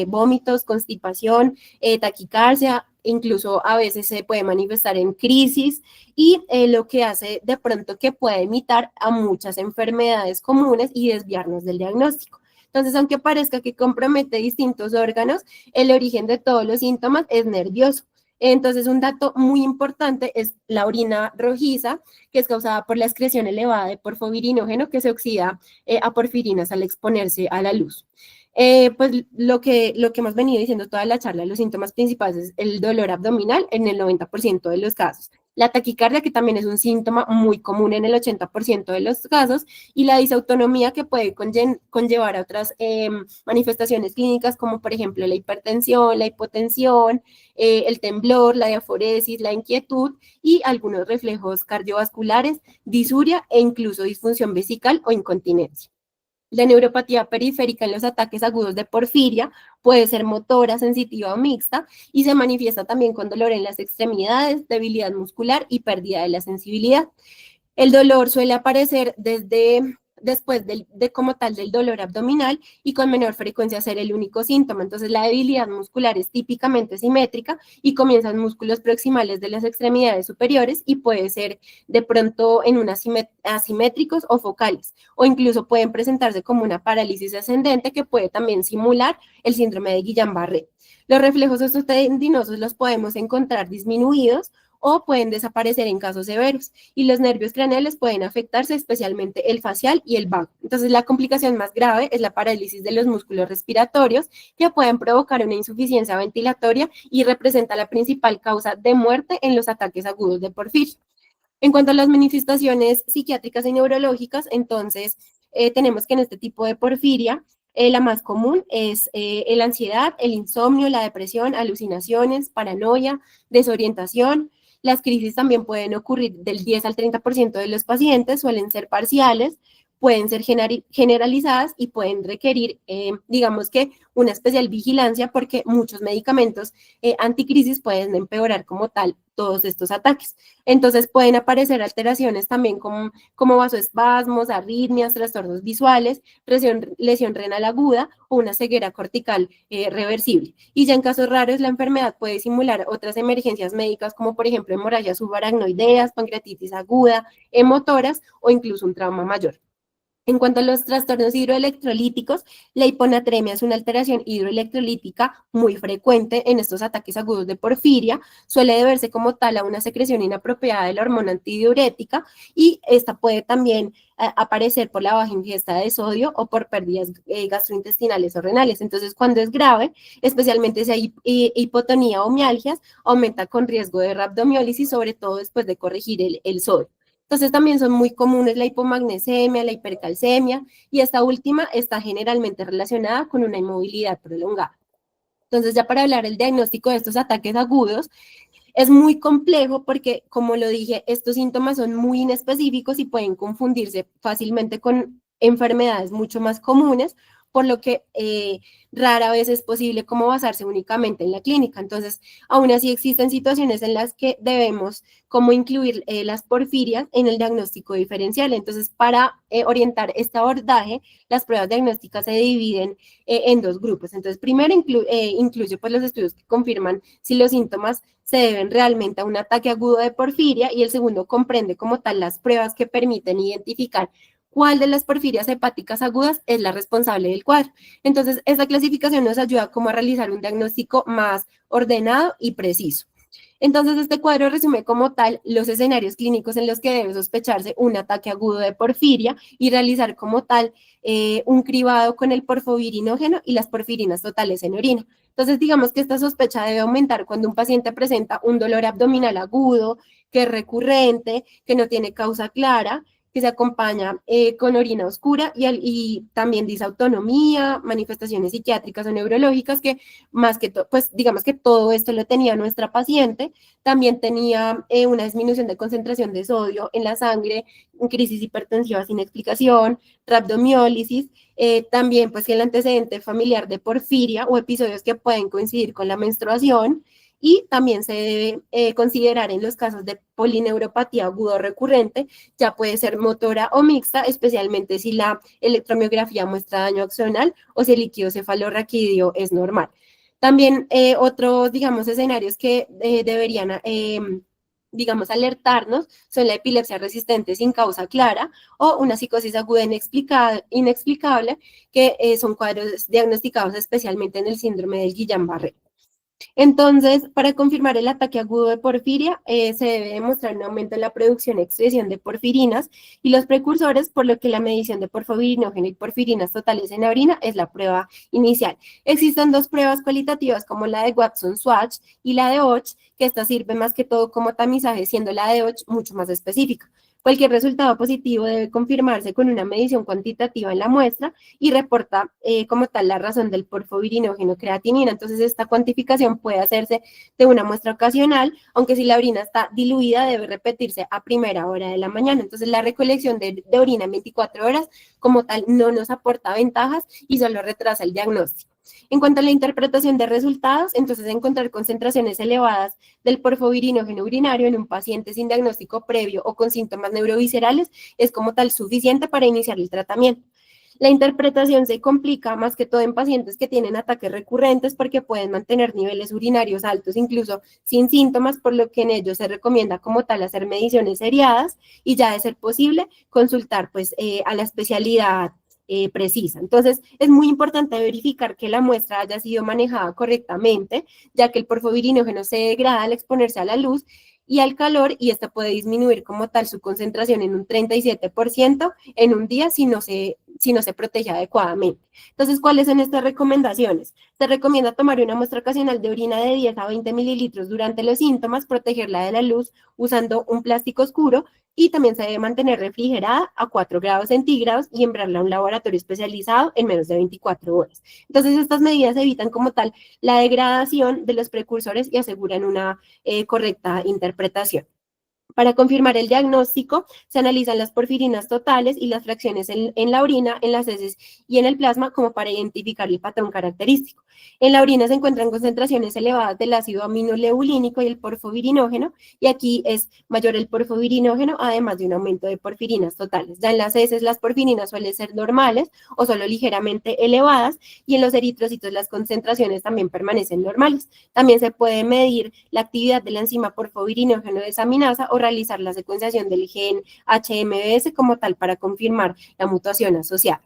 S1: vómitos, constipación, taquicardia. Incluso a veces se puede manifestar en crisis, y lo que hace de pronto que puede imitar a muchas enfermedades comunes y desviarnos del diagnóstico. Entonces, aunque parezca que compromete distintos órganos, el origen de todos los síntomas es nervioso. Entonces, un dato muy importante es la orina rojiza, que es causada por la excreción elevada de porfovirinógeno que se oxida a porfirinas al exponerse a la luz. Pues lo que hemos venido diciendo toda la charla, los síntomas principales es el dolor abdominal en el 90% de los casos. la taquicardia, que también es un síntoma muy común en el 80% de los casos, y la disautonomía, que puede conllevar a otras manifestaciones clínicas, como por ejemplo la hipertensión, la hipotensión, el temblor, la diaforesis, la inquietud y algunos reflejos cardiovasculares, disuria e incluso disfunción vesical o incontinencia. La neuropatía periférica en los ataques agudos de porfiria puede ser motora, sensitiva o mixta y se manifiesta también con dolor en las extremidades, debilidad muscular y pérdida de la sensibilidad. El dolor suele aparecer después de como tal del dolor abdominal y con menor frecuencia ser el único síntoma. Entonces la debilidad muscular es típicamente simétrica y comienzan músculos proximales de las extremidades superiores y puede ser de pronto en asimétricos o focales, o incluso pueden presentarse como una parálisis ascendente que puede también simular el síndrome de Guillain-Barré. Los reflejos osteotendinosos los podemos encontrar disminuidos o pueden desaparecer en casos severos, y los nervios craneales pueden afectarse, especialmente el facial y el vago. Entonces, la complicación más grave es la parálisis de los músculos respiratorios, que pueden provocar una insuficiencia ventilatoria y representa la principal causa de muerte en los ataques agudos de porfiria. En cuanto a las manifestaciones psiquiátricas y neurológicas, entonces, tenemos que en este tipo de porfiria, la más común es la ansiedad, el insomnio, la depresión, alucinaciones, paranoia, desorientación. Las crisis también pueden ocurrir del 10 al 30% de los pacientes, suelen ser parciales, pueden ser generalizadas y pueden requerir, digamos que, una especial vigilancia porque muchos medicamentos anticrisis pueden empeorar como tal todos estos ataques. Entonces pueden aparecer alteraciones también como vasoespasmos, arritmias, trastornos visuales, lesión renal aguda o una ceguera cortical reversible. Y ya en casos raros, la enfermedad puede simular otras emergencias médicas como por ejemplo hemorragias subaracnoideas, pancreatitis aguda, hemotoras o incluso un trauma mayor. En cuanto a los trastornos hidroelectrolíticos, la hiponatremia es una alteración hidroelectrolítica muy frecuente en estos ataques agudos de porfiria. Suele deberse como tal a una secreción inapropiada de la hormona antidiurética y esta puede también aparecer por la baja ingesta de sodio o por pérdidas gastrointestinales o renales. Entonces, cuando es grave, especialmente si hay hipotonía o mialgias, aumenta con riesgo de rhabdomiólisis, sobre todo después de corregir el sodio. Entonces también son muy comunes la hipomagnesemia, la hipercalcemia, y esta última está generalmente relacionada con una inmovilidad prolongada. Entonces, ya para hablar el diagnóstico de estos ataques agudos, es muy complejo porque, como lo dije, estos síntomas son muy inespecíficos y pueden confundirse fácilmente con enfermedades mucho más comunes, por lo que rara vez es posible como basarse únicamente en la clínica. Entonces, aún así existen situaciones en las que debemos como incluir las porfirias en el diagnóstico diferencial. Entonces, para orientar este abordaje, las pruebas diagnósticas se dividen en dos grupos. Entonces, primero incluye pues los estudios que confirman si los síntomas se deben realmente a un ataque agudo de porfiria, y el segundo comprende como tal las pruebas que permiten identificar cuál de las porfirias hepáticas agudas es la responsable del cuadro. Entonces, esta clasificación nos ayuda como a realizar un diagnóstico más ordenado y preciso. Entonces, este cuadro resume como tal los escenarios clínicos en los que debe sospecharse un ataque agudo de porfiria y realizar como tal un cribado con el porfovirinógeno y las porfirinas totales en orina. Entonces, digamos que esta sospecha debe aumentar cuando un paciente presenta un dolor abdominal agudo, que es recurrente, que no tiene causa clara, que se acompaña con orina oscura y también disautonomía, manifestaciones psiquiátricas o neurológicas, que más que todo, pues digamos que todo esto lo tenía nuestra paciente. También tenía una disminución de concentración de sodio en la sangre, crisis hipertensiva sin explicación, rhabdomiólisis, también pues el antecedente familiar de porfiria o episodios que pueden coincidir con la menstruación. Y también se debe considerar en los casos de polineuropatía aguda recurrente, ya puede ser motora o mixta, especialmente si la electromiografía muestra daño axonal o si el líquido cefalorraquídeo es normal. También otros, digamos, escenarios que deberían, digamos, alertarnos son la epilepsia resistente sin causa clara o una psicosis aguda inexplicable, que son cuadros diagnosticados especialmente en el síndrome del Guillain-Barré. Entonces, para confirmar el ataque agudo de porfiria, se debe demostrar un aumento en la producción y excreción de porfirinas y los precursores, por lo que la medición de porfovirinógeno y porfirinas totales en la orina es la prueba inicial. Existen dos pruebas cualitativas, como la de Watson-Swatch y la de Och, que esta sirve más que todo como tamizaje, siendo la de Och mucho más específica. Cualquier resultado positivo debe confirmarse con una medición cuantitativa en la muestra y reporta como tal la razón del porfovirinógeno creatinina. Entonces, esta cuantificación puede hacerse de una muestra ocasional, aunque si la orina está diluida, debe repetirse a primera hora de la mañana. Entonces, la recolección de orina en 24 horas como tal no nos aporta ventajas y solo retrasa el diagnóstico. En cuanto a la interpretación de resultados, entonces encontrar concentraciones elevadas del porfovirinógeno urinario en un paciente sin diagnóstico previo o con síntomas neuroviscerales es como tal suficiente para iniciar el tratamiento. La interpretación se complica más que todo en pacientes que tienen ataques recurrentes porque pueden mantener niveles urinarios altos incluso sin síntomas, por lo que en ellos se recomienda como tal hacer mediciones seriadas y ya de ser posible consultar pues a la especialidad precisa. Entonces, es muy importante verificar que la muestra haya sido manejada correctamente, ya que el porfovirinógeno se degrada al exponerse a la luz y al calor, y esta puede disminuir como tal su concentración en un 37% en un día si no se protege adecuadamente. Entonces, ¿cuáles son estas recomendaciones? Se recomienda tomar una muestra ocasional de orina de 10 a 20 mililitros durante los síntomas, protegerla de la luz usando un plástico oscuro y también se debe mantener refrigerada a 4 grados centígrados y enviarla a un laboratorio especializado en menos de 24 horas. Entonces, estas medidas evitan como tal la degradación de los precursores y aseguran una correcta interpretación. Para confirmar el diagnóstico, se analizan las porfirinas totales y las fracciones en la orina, en las heces y en el plasma como para identificar el patrón característico. En la orina se encuentran concentraciones elevadas del ácido aminoleulínico y el porfovirinógeno, y aquí es mayor el porfovirinógeno, además de un aumento de porfirinas totales. Ya en las heces las porfirinas suelen ser normales o solo ligeramente elevadas, y en los eritrocitos las concentraciones también permanecen normales. También se puede medir la actividad de la enzima porfovirinógeno desaminasa o realizar la secuenciación del gen HMBS como tal para confirmar la mutación asociada.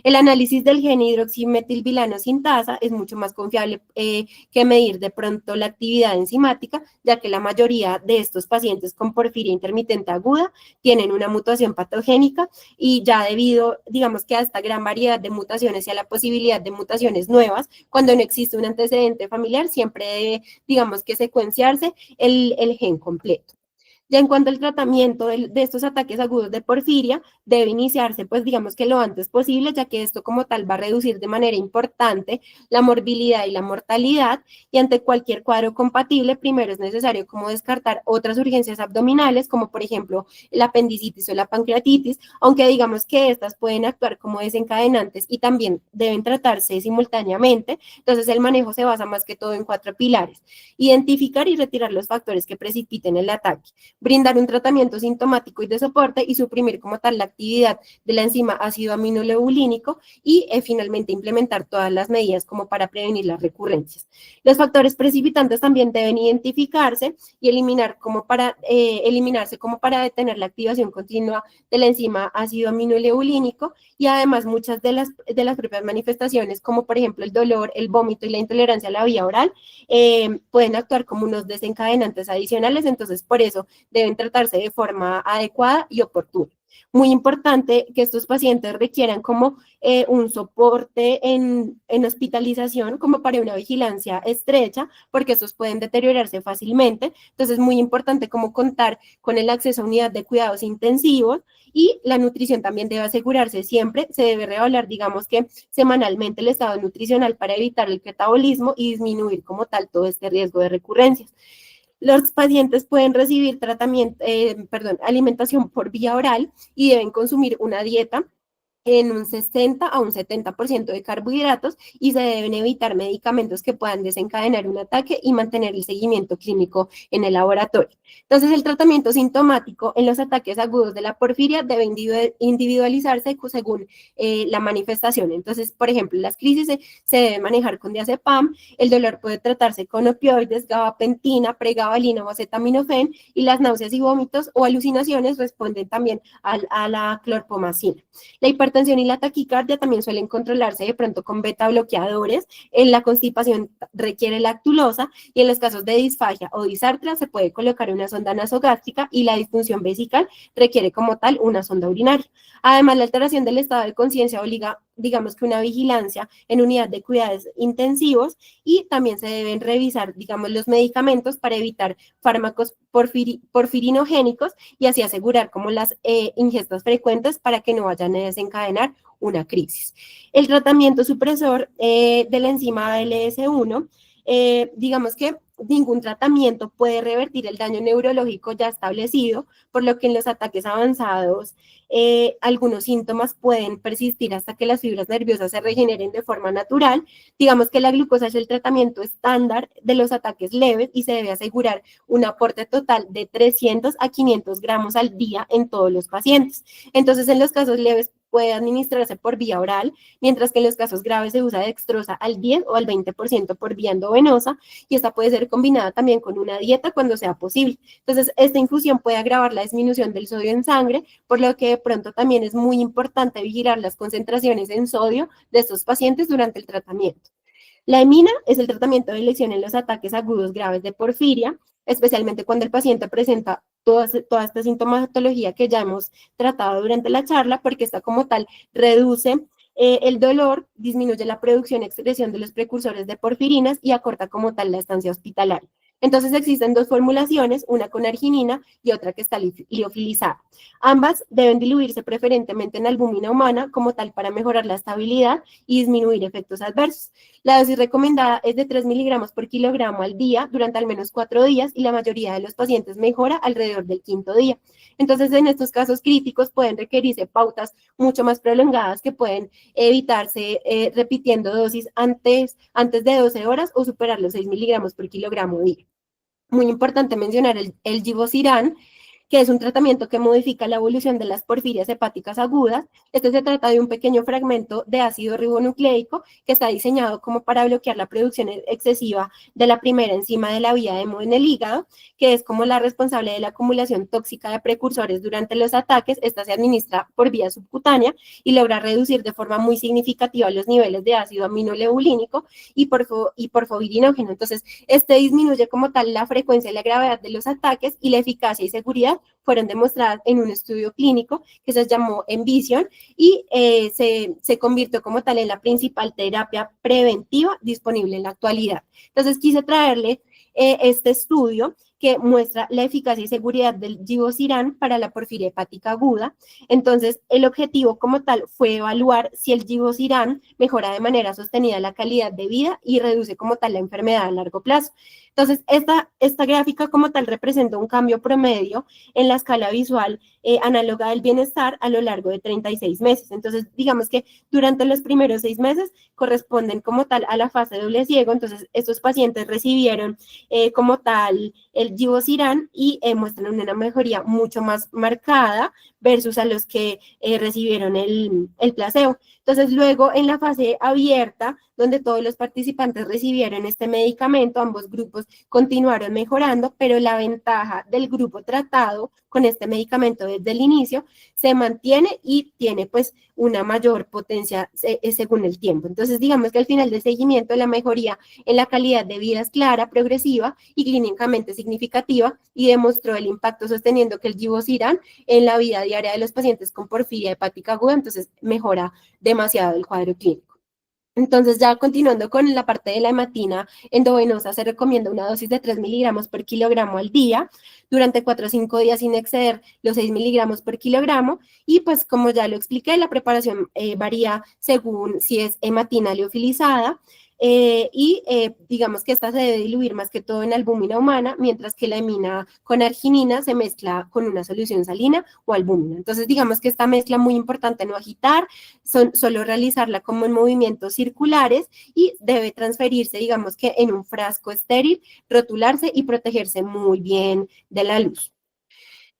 S1: El análisis del gen hidroximetilvilano sintasa es mucho más confiable que medir de pronto la actividad enzimática, ya que la mayoría de estos pacientes con porfiria intermitente aguda tienen una mutación patogénica y ya debido, digamos que a esta gran variedad de mutaciones y a la posibilidad de mutaciones nuevas, cuando no existe un antecedente familiar, siempre debe, digamos que secuenciarse el gen completo. Ya en cuanto al tratamiento de estos ataques agudos de porfiria, debe iniciarse, pues digamos que lo antes posible, ya que esto como tal va a reducir de manera importante la morbilidad y la mortalidad, y ante cualquier cuadro compatible, primero es necesario como descartar otras urgencias abdominales, como por ejemplo la apendicitis o la pancreatitis, aunque digamos que estas pueden actuar como desencadenantes y también deben tratarse simultáneamente. Entonces el manejo se basa más que todo en 4 pilares: identificar y retirar los factores que precipiten el ataque, brindar un tratamiento sintomático y de soporte y suprimir como tal la actividad de la enzima ácido aminoleulínico y finalmente implementar todas las medidas como para prevenir las recurrencias. Los factores precipitantes también deben identificarse y eliminarse como para detener la activación continua de la enzima ácido aminoleulínico, y además muchas de las propias manifestaciones como por ejemplo el dolor, el vómito y la intolerancia a la vía oral pueden actuar como unos desencadenantes adicionales. Entonces por eso deben tratarse de forma adecuada y oportuna. Muy importante que estos pacientes requieran como un soporte en hospitalización como para una vigilancia estrecha, porque estos pueden deteriorarse fácilmente. Entonces es muy importante como contar con el acceso a unidad de cuidados intensivos, y la nutrición también debe asegurarse siempre, se debe reevaluar digamos que semanalmente el estado nutricional para evitar el catabolismo y disminuir como tal todo este riesgo de recurrencias. Los pacientes pueden recibir alimentación por vía oral y deben consumir una dieta en un 60 a un 70% de carbohidratos, y se deben evitar medicamentos que puedan desencadenar un ataque y mantener el seguimiento clínico en el laboratorio. Entonces, el tratamiento sintomático en los ataques agudos de la porfiria debe individualizarse según la manifestación. Entonces, por ejemplo, las crisis se debe manejar con diazepam, el dolor puede tratarse con opioides, gabapentina, pregabalina o acetaminofén, y las náuseas y vómitos o alucinaciones responden también a la clorpromacina. La hipertensión hipertensión y la taquicardia también suelen controlarse de pronto con beta bloqueadores. En la constipación requiere lactulosa y en los casos de disfagia o disartria se puede colocar una sonda nasogástrica y la disfunción vesical requiere como tal una sonda urinaria. Además, la alteración del estado de conciencia obliga, digamos que una vigilancia en unidad de cuidados intensivos y también se deben revisar, digamos, los medicamentos para evitar fármacos porfirinogénicos y así asegurar como las ingestas frecuentes para que no vayan a desencadenar una crisis. El tratamiento supresor de la enzima ALS1, digamos que ningún tratamiento puede revertir el daño neurológico ya establecido, por lo que en los ataques avanzados algunos síntomas pueden persistir hasta que las fibras nerviosas se regeneren de forma natural. Digamos que la glucosa es el tratamiento estándar de los ataques leves y se debe asegurar un aporte total de 300 a 500 gramos al día en todos los pacientes. Entonces, en los casos leves puede administrarse por vía oral, mientras que en los casos graves se usa dextrosa al 10 o al 20% por vía endovenosa, y esta puede ser combinada también con una dieta cuando sea posible. Entonces, esta infusión puede agravar la disminución del sodio en sangre, por lo que de pronto también es muy importante vigilar las concentraciones en sodio de estos pacientes durante el tratamiento. La emina es el tratamiento de elección en los ataques agudos graves de porfiria, especialmente cuando el paciente presenta toda esta sintomatología que ya hemos tratado durante la charla, porque esta como tal reduce el dolor, disminuye la producción y excreción de los precursores de porfirinas y acorta como tal la estancia hospitalaria. Entonces existen dos formulaciones, una con arginina y otra que está liofilizada. Ambas deben diluirse preferentemente en albúmina humana como tal para mejorar la estabilidad y disminuir efectos adversos. La dosis recomendada es de 3 miligramos por kilogramo al día durante al menos 4 días y la mayoría de los pacientes mejora alrededor del 5.º día. Entonces, en estos casos críticos pueden requerirse pautas mucho más prolongadas que pueden evitarse repitiendo dosis antes de 12 horas o superar los 6 miligramos por kilogramo día. Muy importante mencionar el Givosiran, que es un tratamiento que modifica la evolución de las porfirias hepáticas agudas. Este se trata de un pequeño fragmento de ácido ribonucleico que está diseñado como para bloquear la producción excesiva de la primera enzima de la vía de Hemo en el hígado, que es como la responsable de la acumulación tóxica de precursores durante los ataques. Esta se administra por vía subcutánea y logra reducir de forma muy significativa los niveles de ácido aminoleucínico y porfovirinógeno. Entonces, este disminuye como tal la frecuencia y la gravedad de los ataques y la eficacia y seguridad fueron demostradas en un estudio clínico que se llamó Envision y se convirtió como tal en la principal terapia preventiva disponible en la actualidad. Entonces quise traerle este estudio que muestra la eficacia y seguridad del Givosiran para la porfiria hepática aguda. Entonces, el objetivo como tal fue evaluar si el Givosiran mejora de manera sostenida la calidad de vida y reduce como tal la enfermedad a largo plazo. Entonces, esta gráfica como tal representa un cambio promedio en la escala visual análoga del bienestar a lo largo de 36 meses. Entonces, digamos que durante los primeros 6 meses corresponden como tal a la fase doble ciego. Entonces, estos pacientes recibieron como tal el Givosiran y muestran una mejoría mucho más marcada versus a los que recibieron el placebo. Entonces, luego en la fase abierta, donde todos los participantes recibieron este medicamento, ambos grupos continuaron mejorando, pero la ventaja del grupo tratado con este medicamento desde el inicio se mantiene y tiene pues una mayor potencia según el tiempo. Entonces, digamos que al final del seguimiento la mejoría en la calidad de vida es clara, progresiva y clínicamente significativa y demostró el impacto sosteniendo que el Givosiran en la vida diaria de los pacientes con porfiria hepática aguda, entonces mejora demasiado el cuadro clínico. Entonces, ya continuando con la parte de la hematina endovenosa, se recomienda una dosis de 3 miligramos por kilogramo al día durante 4 o 5 días sin exceder los 6 miligramos por kilogramo. Y pues, como ya lo expliqué, la preparación varía según si es hematina liofilizada. Digamos que esta se debe diluir más que todo en albúmina humana, mientras que la hemina con arginina se mezcla con una solución salina o albúmina. Entonces, digamos que esta mezcla muy importante no agitar, solo realizarla como en movimientos circulares y debe transferirse, digamos que en un frasco estéril, rotularse y protegerse muy bien de la luz.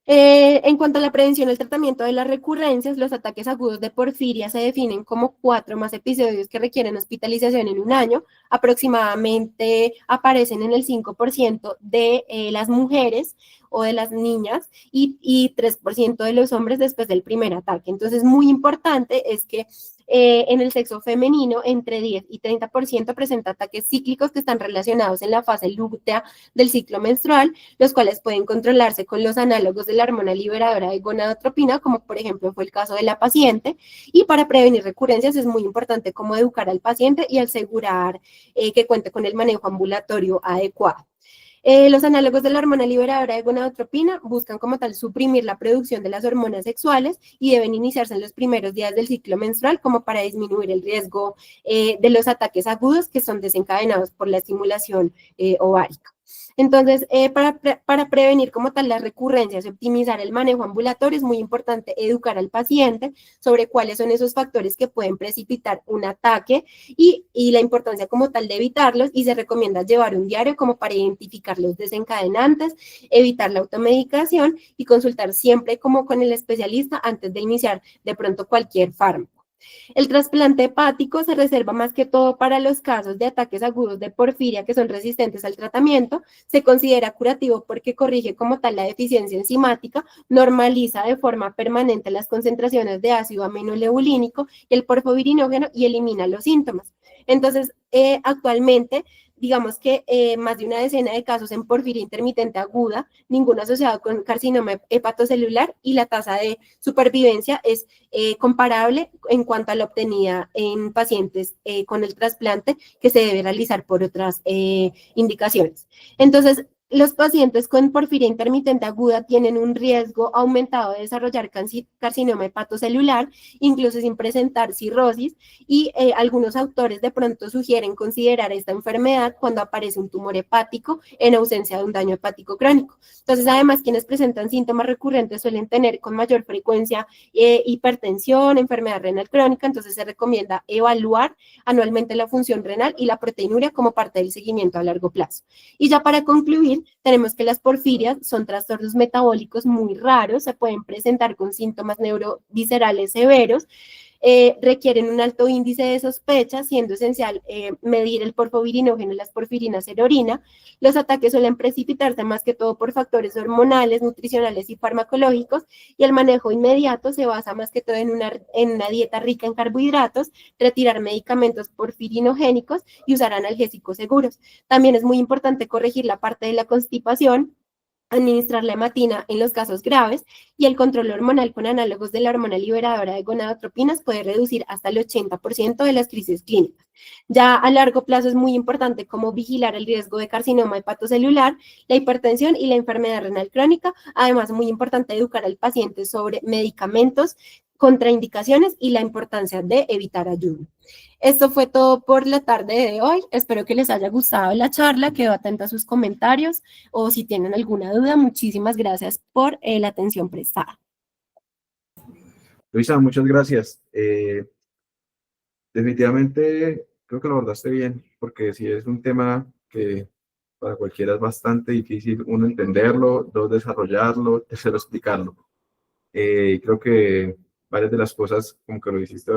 S1: En cuanto a la prevención y el tratamiento de las recurrencias, los ataques agudos de porfiria se definen como 4 más episodios que requieren hospitalización en un año. Aproximadamente aparecen en el 5% de las mujeres o de las niñas y 3% de los hombres después del primer ataque. Entonces, muy importante es que en el sexo femenino, entre 10 y 30% presenta ataques cíclicos que están relacionados en la fase lútea del ciclo menstrual, los cuales pueden controlarse con los análogos de la hormona liberadora de gonadotropina, como por ejemplo fue el caso de la paciente, y para prevenir recurrencias es muy importante cómo educar al paciente y asegurar que cuente con el manejo ambulatorio adecuado. Los análogos de la hormona liberadora de gonadotropina buscan como tal suprimir la producción de las hormonas sexuales y deben iniciarse en los primeros días del ciclo menstrual como para disminuir el riesgo de los ataques agudos que son desencadenados por la estimulación ovárica. Entonces, para prevenir como tal las recurrencias y optimizar el manejo ambulatorio, es muy importante educar al paciente sobre cuáles son esos factores que pueden precipitar un ataque y la importancia como tal de evitarlos, y se recomienda llevar un diario como para identificar los desencadenantes, evitar la automedicación y consultar siempre como con el especialista antes de iniciar de pronto cualquier fármaco. El trasplante hepático se reserva más que todo para los casos de ataques agudos de porfiria que son resistentes al tratamiento. Se considera curativo porque corrige como tal la deficiencia enzimática, normaliza de forma permanente las concentraciones de ácido aminoleucínico y el porfovirinógeno y elimina los síntomas. Entonces, actualmente, digamos que más de una decena de casos en porfiria intermitente aguda, ninguno asociado con carcinoma hepatocelular, y la tasa de supervivencia es comparable en cuanto a la obtenida en pacientes con el trasplante que se debe realizar por otras indicaciones. Entonces, los pacientes con porfiria intermitente aguda tienen un riesgo aumentado de desarrollar carcinoma hepatocelular, incluso sin presentar cirrosis, y algunos autores de pronto sugieren considerar esta enfermedad cuando aparece un tumor hepático en ausencia de un daño hepático crónico. Entonces, además, quienes presentan síntomas recurrentes suelen tener con mayor frecuencia hipertensión, enfermedad renal crónica, entonces se recomienda evaluar anualmente la función renal y la proteinuria como parte del seguimiento a largo plazo. Y ya para concluir, tenemos que las porfirias son trastornos metabólicos muy raros, se pueden presentar con síntomas neuroviscerales severos, requieren un alto índice de sospecha, siendo esencial medir el porfovirinógeno y las porfirinas en orina. Los ataques suelen precipitarse más que todo por factores hormonales, nutricionales y farmacológicos, y el manejo inmediato se basa más que todo en una dieta rica en carbohidratos, retirar medicamentos porfirinogénicos y usar analgésicos seguros. También es muy importante corregir la parte de la constipación, administrar la hematina en los casos graves, y el control hormonal con análogos de la hormona liberadora de gonadotropinas puede reducir hasta el 80% de las crisis clínicas. Ya a largo plazo es muy importante como vigilar el riesgo de carcinoma hepatocelular, la hipertensión y la enfermedad renal crónica. Además, muy importante educar al paciente sobre medicamentos, contraindicaciones y la importancia de evitar ayuno. Esto fue todo por la tarde de hoy. Espero que les haya gustado la charla. Quedo atenta a sus comentarios o si tienen alguna duda. Muchísimas gracias por la atención prestada.
S3: Luisa, muchas gracias. Definitivamente creo que lo abordaste bien, porque sí es un tema que para cualquiera es bastante difícil, uno entenderlo, dos desarrollarlo, tercero explicarlo. Creo que varias de las cosas, como que lo hiciste,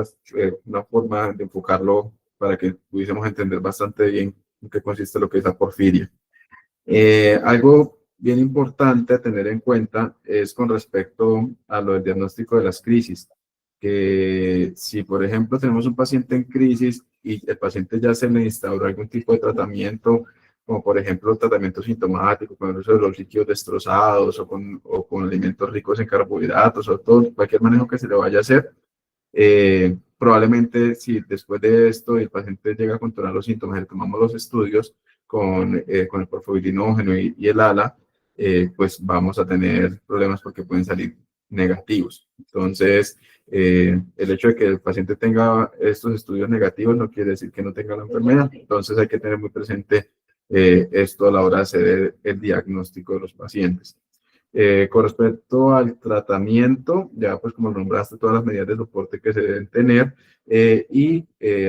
S3: una forma de enfocarlo para que pudiésemos entender bastante bien en qué consiste lo que es la porfiria. Algo bien importante a tener en cuenta es con respecto a lo del diagnóstico de las crisis, que si por ejemplo tenemos un paciente en crisis y el paciente ya se le instauró algún tipo de tratamiento, como por ejemplo tratamiento sintomático con el uso de los líquidos destrozados o con alimentos ricos en carbohidratos o todo, cualquier manejo que se le vaya a hacer, probablemente si después de esto el paciente llega a controlar los síntomas, le tomamos los estudios con el porfovirinógeno y el ALA, pues vamos a tener problemas porque pueden salir negativos. Entonces, el hecho de que el paciente tenga estos estudios negativos no quiere decir que no tenga la enfermedad. Entonces, hay que tener muy presente esto a la hora de hacer el diagnóstico de los pacientes. Con respecto al tratamiento, ya pues como nombraste todas las medidas de soporte que se deben tener,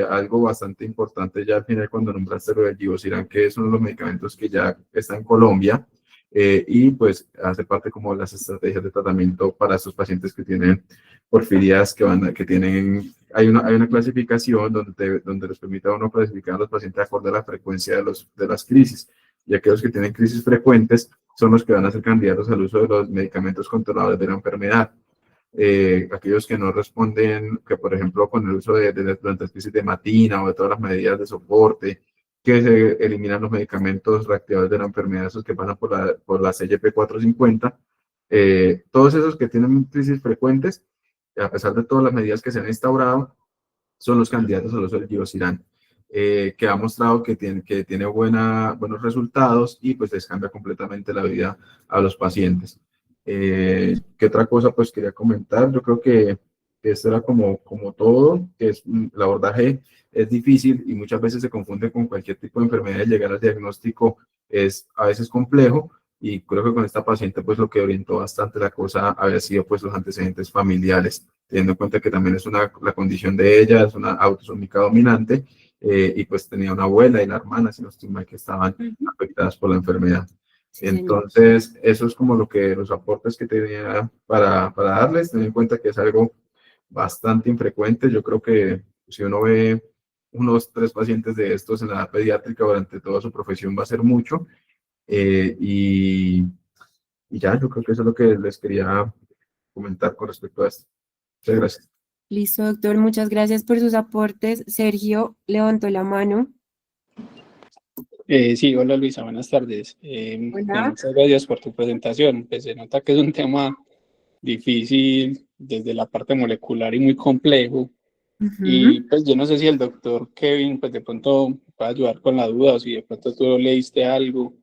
S3: algo bastante importante ya al final cuando nombraste lo del Givosiran, que es uno de los medicamentos que ya está en Colombia, y pues hace parte como de las estrategias de tratamiento para estos pacientes que tienen porfirias, que tienen, hay una clasificación donde les permite a uno clasificar a los pacientes de acuerdo a la frecuencia de las crisis, y aquellos que tienen crisis frecuentes son los que van a ser candidatos al uso de los medicamentos controladores de la enfermedad. Aquellos que no responden, que por ejemplo con el uso durante las crisis de matina o de todas las medidas de soporte, que se eliminan los medicamentos reactivadores de la enfermedad, esos que pasan por la CYP 450, todos esos que tienen crisis frecuentes, a pesar de todas las medidas que se han instaurado, son los candidatos al uso del Givosiran, que ha mostrado que tiene buenos resultados y pues les cambia completamente la vida a los pacientes. ¿Qué otra cosa pues quería comentar? Yo creo que esto era como todo, que el abordaje es difícil y muchas veces se confunde con cualquier tipo de enfermedad, y llegar al diagnóstico es a veces complejo, y creo que con esta paciente pues lo que orientó bastante la cosa había sido pues los antecedentes familiares, teniendo en cuenta que también es la condición de ella, es una autosómica dominante, y pues tenía una abuela y la hermana, si no estoy mal, que estaban afectadas por la enfermedad.
S1: Sí, señor.
S3: Entonces, eso es como los aportes que tenía para darles, teniendo en cuenta que es algo bastante infrecuente. Yo creo que si uno ve unos 3 pacientes de estos en la edad pediátrica durante toda su profesión va a ser mucho, eh, y, y ya, yo creo que eso es lo que les quería comentar con respecto a esto. Muchas gracias.
S1: Listo, doctor, muchas gracias por sus aportes. Sergio levantó la mano.
S4: Sí, hola Luisa, buenas tardes.
S1: Hola.
S4: Muchas gracias por tu presentación. Pues se nota que es un tema difícil desde la parte molecular y muy complejo. Y pues yo no sé si el doctor Kevin pues de pronto puede ayudar con la duda, o si de pronto tú leíste algo.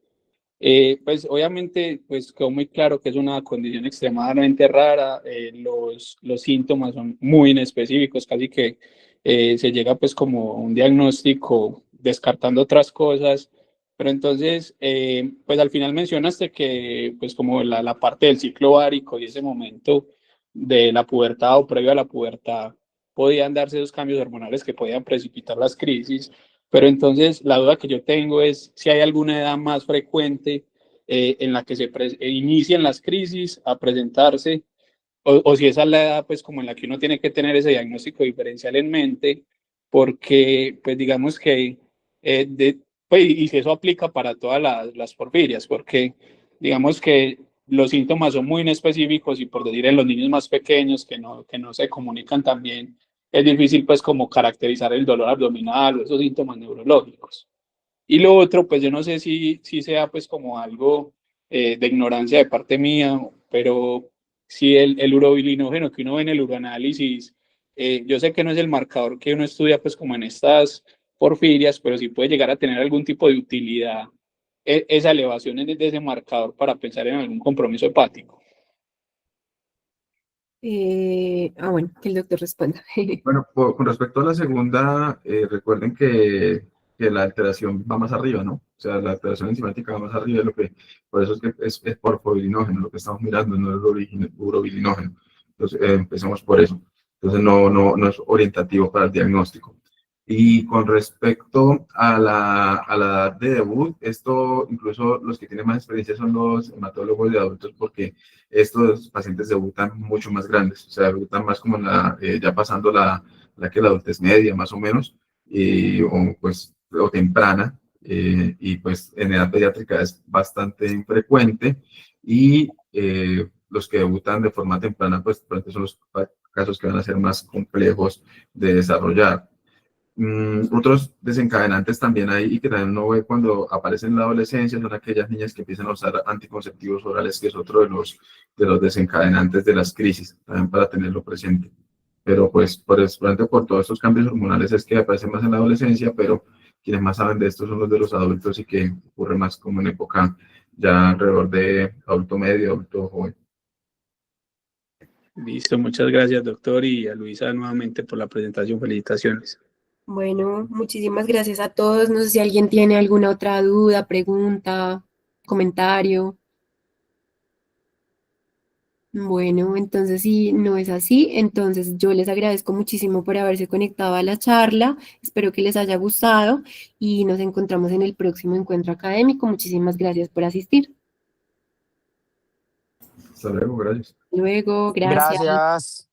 S4: Pues obviamente pues quedó muy claro que es una condición extremadamente rara. Los síntomas son muy inespecíficos, casi que se llega pues como a un diagnóstico descartando otras cosas. Pero entonces pues al final mencionaste que pues como la parte del ciclo ovárico y ese momento de la pubertad o previo a la pubertad podían darse esos cambios hormonales que podían precipitar las crisis. Pero entonces la duda que yo tengo es si hay alguna edad más frecuente en la que inician las crisis a presentarse, o si esa es la edad pues como en la que uno tiene que tener ese diagnóstico diferencial en mente, porque pues digamos que, pues, y si eso aplica para todas las porfirias, porque digamos que los síntomas son muy inespecíficos y por decir en los niños más pequeños que no se comunican tan bien, es difícil pues como caracterizar el dolor abdominal o esos síntomas neurológicos. Y lo otro, pues yo no sé si sea pues como algo de ignorancia de parte mía, pero si el urobilinógeno que uno ve en el uroanálisis, yo sé que no es el marcador que uno estudia pues como en estas porfirias, pero sí puede llegar a tener algún tipo de utilidad esa elevación de ese marcador para pensar en algún compromiso hepático.
S1: Bueno, que el doctor responda.
S3: Bueno, con respecto a la segunda, recuerden que la alteración va más arriba, ¿no? O sea, la alteración enzimática va más arriba, por eso es que es porfobilinógeno, lo que estamos mirando, no es urobilinógeno. Entonces, empezamos por eso. Entonces, no es orientativo para el diagnóstico. Y con respecto a la edad de debut, esto incluso los que tienen más experiencia son los hematólogos de adultos, porque estos pacientes debutan mucho más grandes, o sea, debutan más como ya pasando la adultez media, más o menos, o temprana, y pues en edad pediátrica es bastante infrecuente, y los que debutan de forma temprana, pues son los casos que van a ser más complejos de desarrollar. Otros desencadenantes también hay, y que también uno ve cuando aparecen en la adolescencia, son aquellas niñas que empiezan a usar anticonceptivos orales, que es otro de los desencadenantes de las crisis, también para tenerlo presente. Pero pues por todos estos cambios hormonales es que aparecen más en la adolescencia, pero quienes más saben de esto son los de los adultos, y que ocurre más como en época ya alrededor de adulto medio, adulto joven.
S4: Listo, muchas gracias doctor, y a Luisa nuevamente por la presentación. Felicitaciones.
S1: Bueno, muchísimas gracias a todos. No sé si alguien tiene alguna otra duda, pregunta, comentario. Bueno, entonces si no es así, entonces yo les agradezco muchísimo por haberse conectado a la charla. Espero que les haya gustado y nos encontramos en el próximo encuentro académico. Muchísimas gracias por asistir.
S3: Hasta luego, gracias.
S1: Luego, gracias.
S5: Gracias.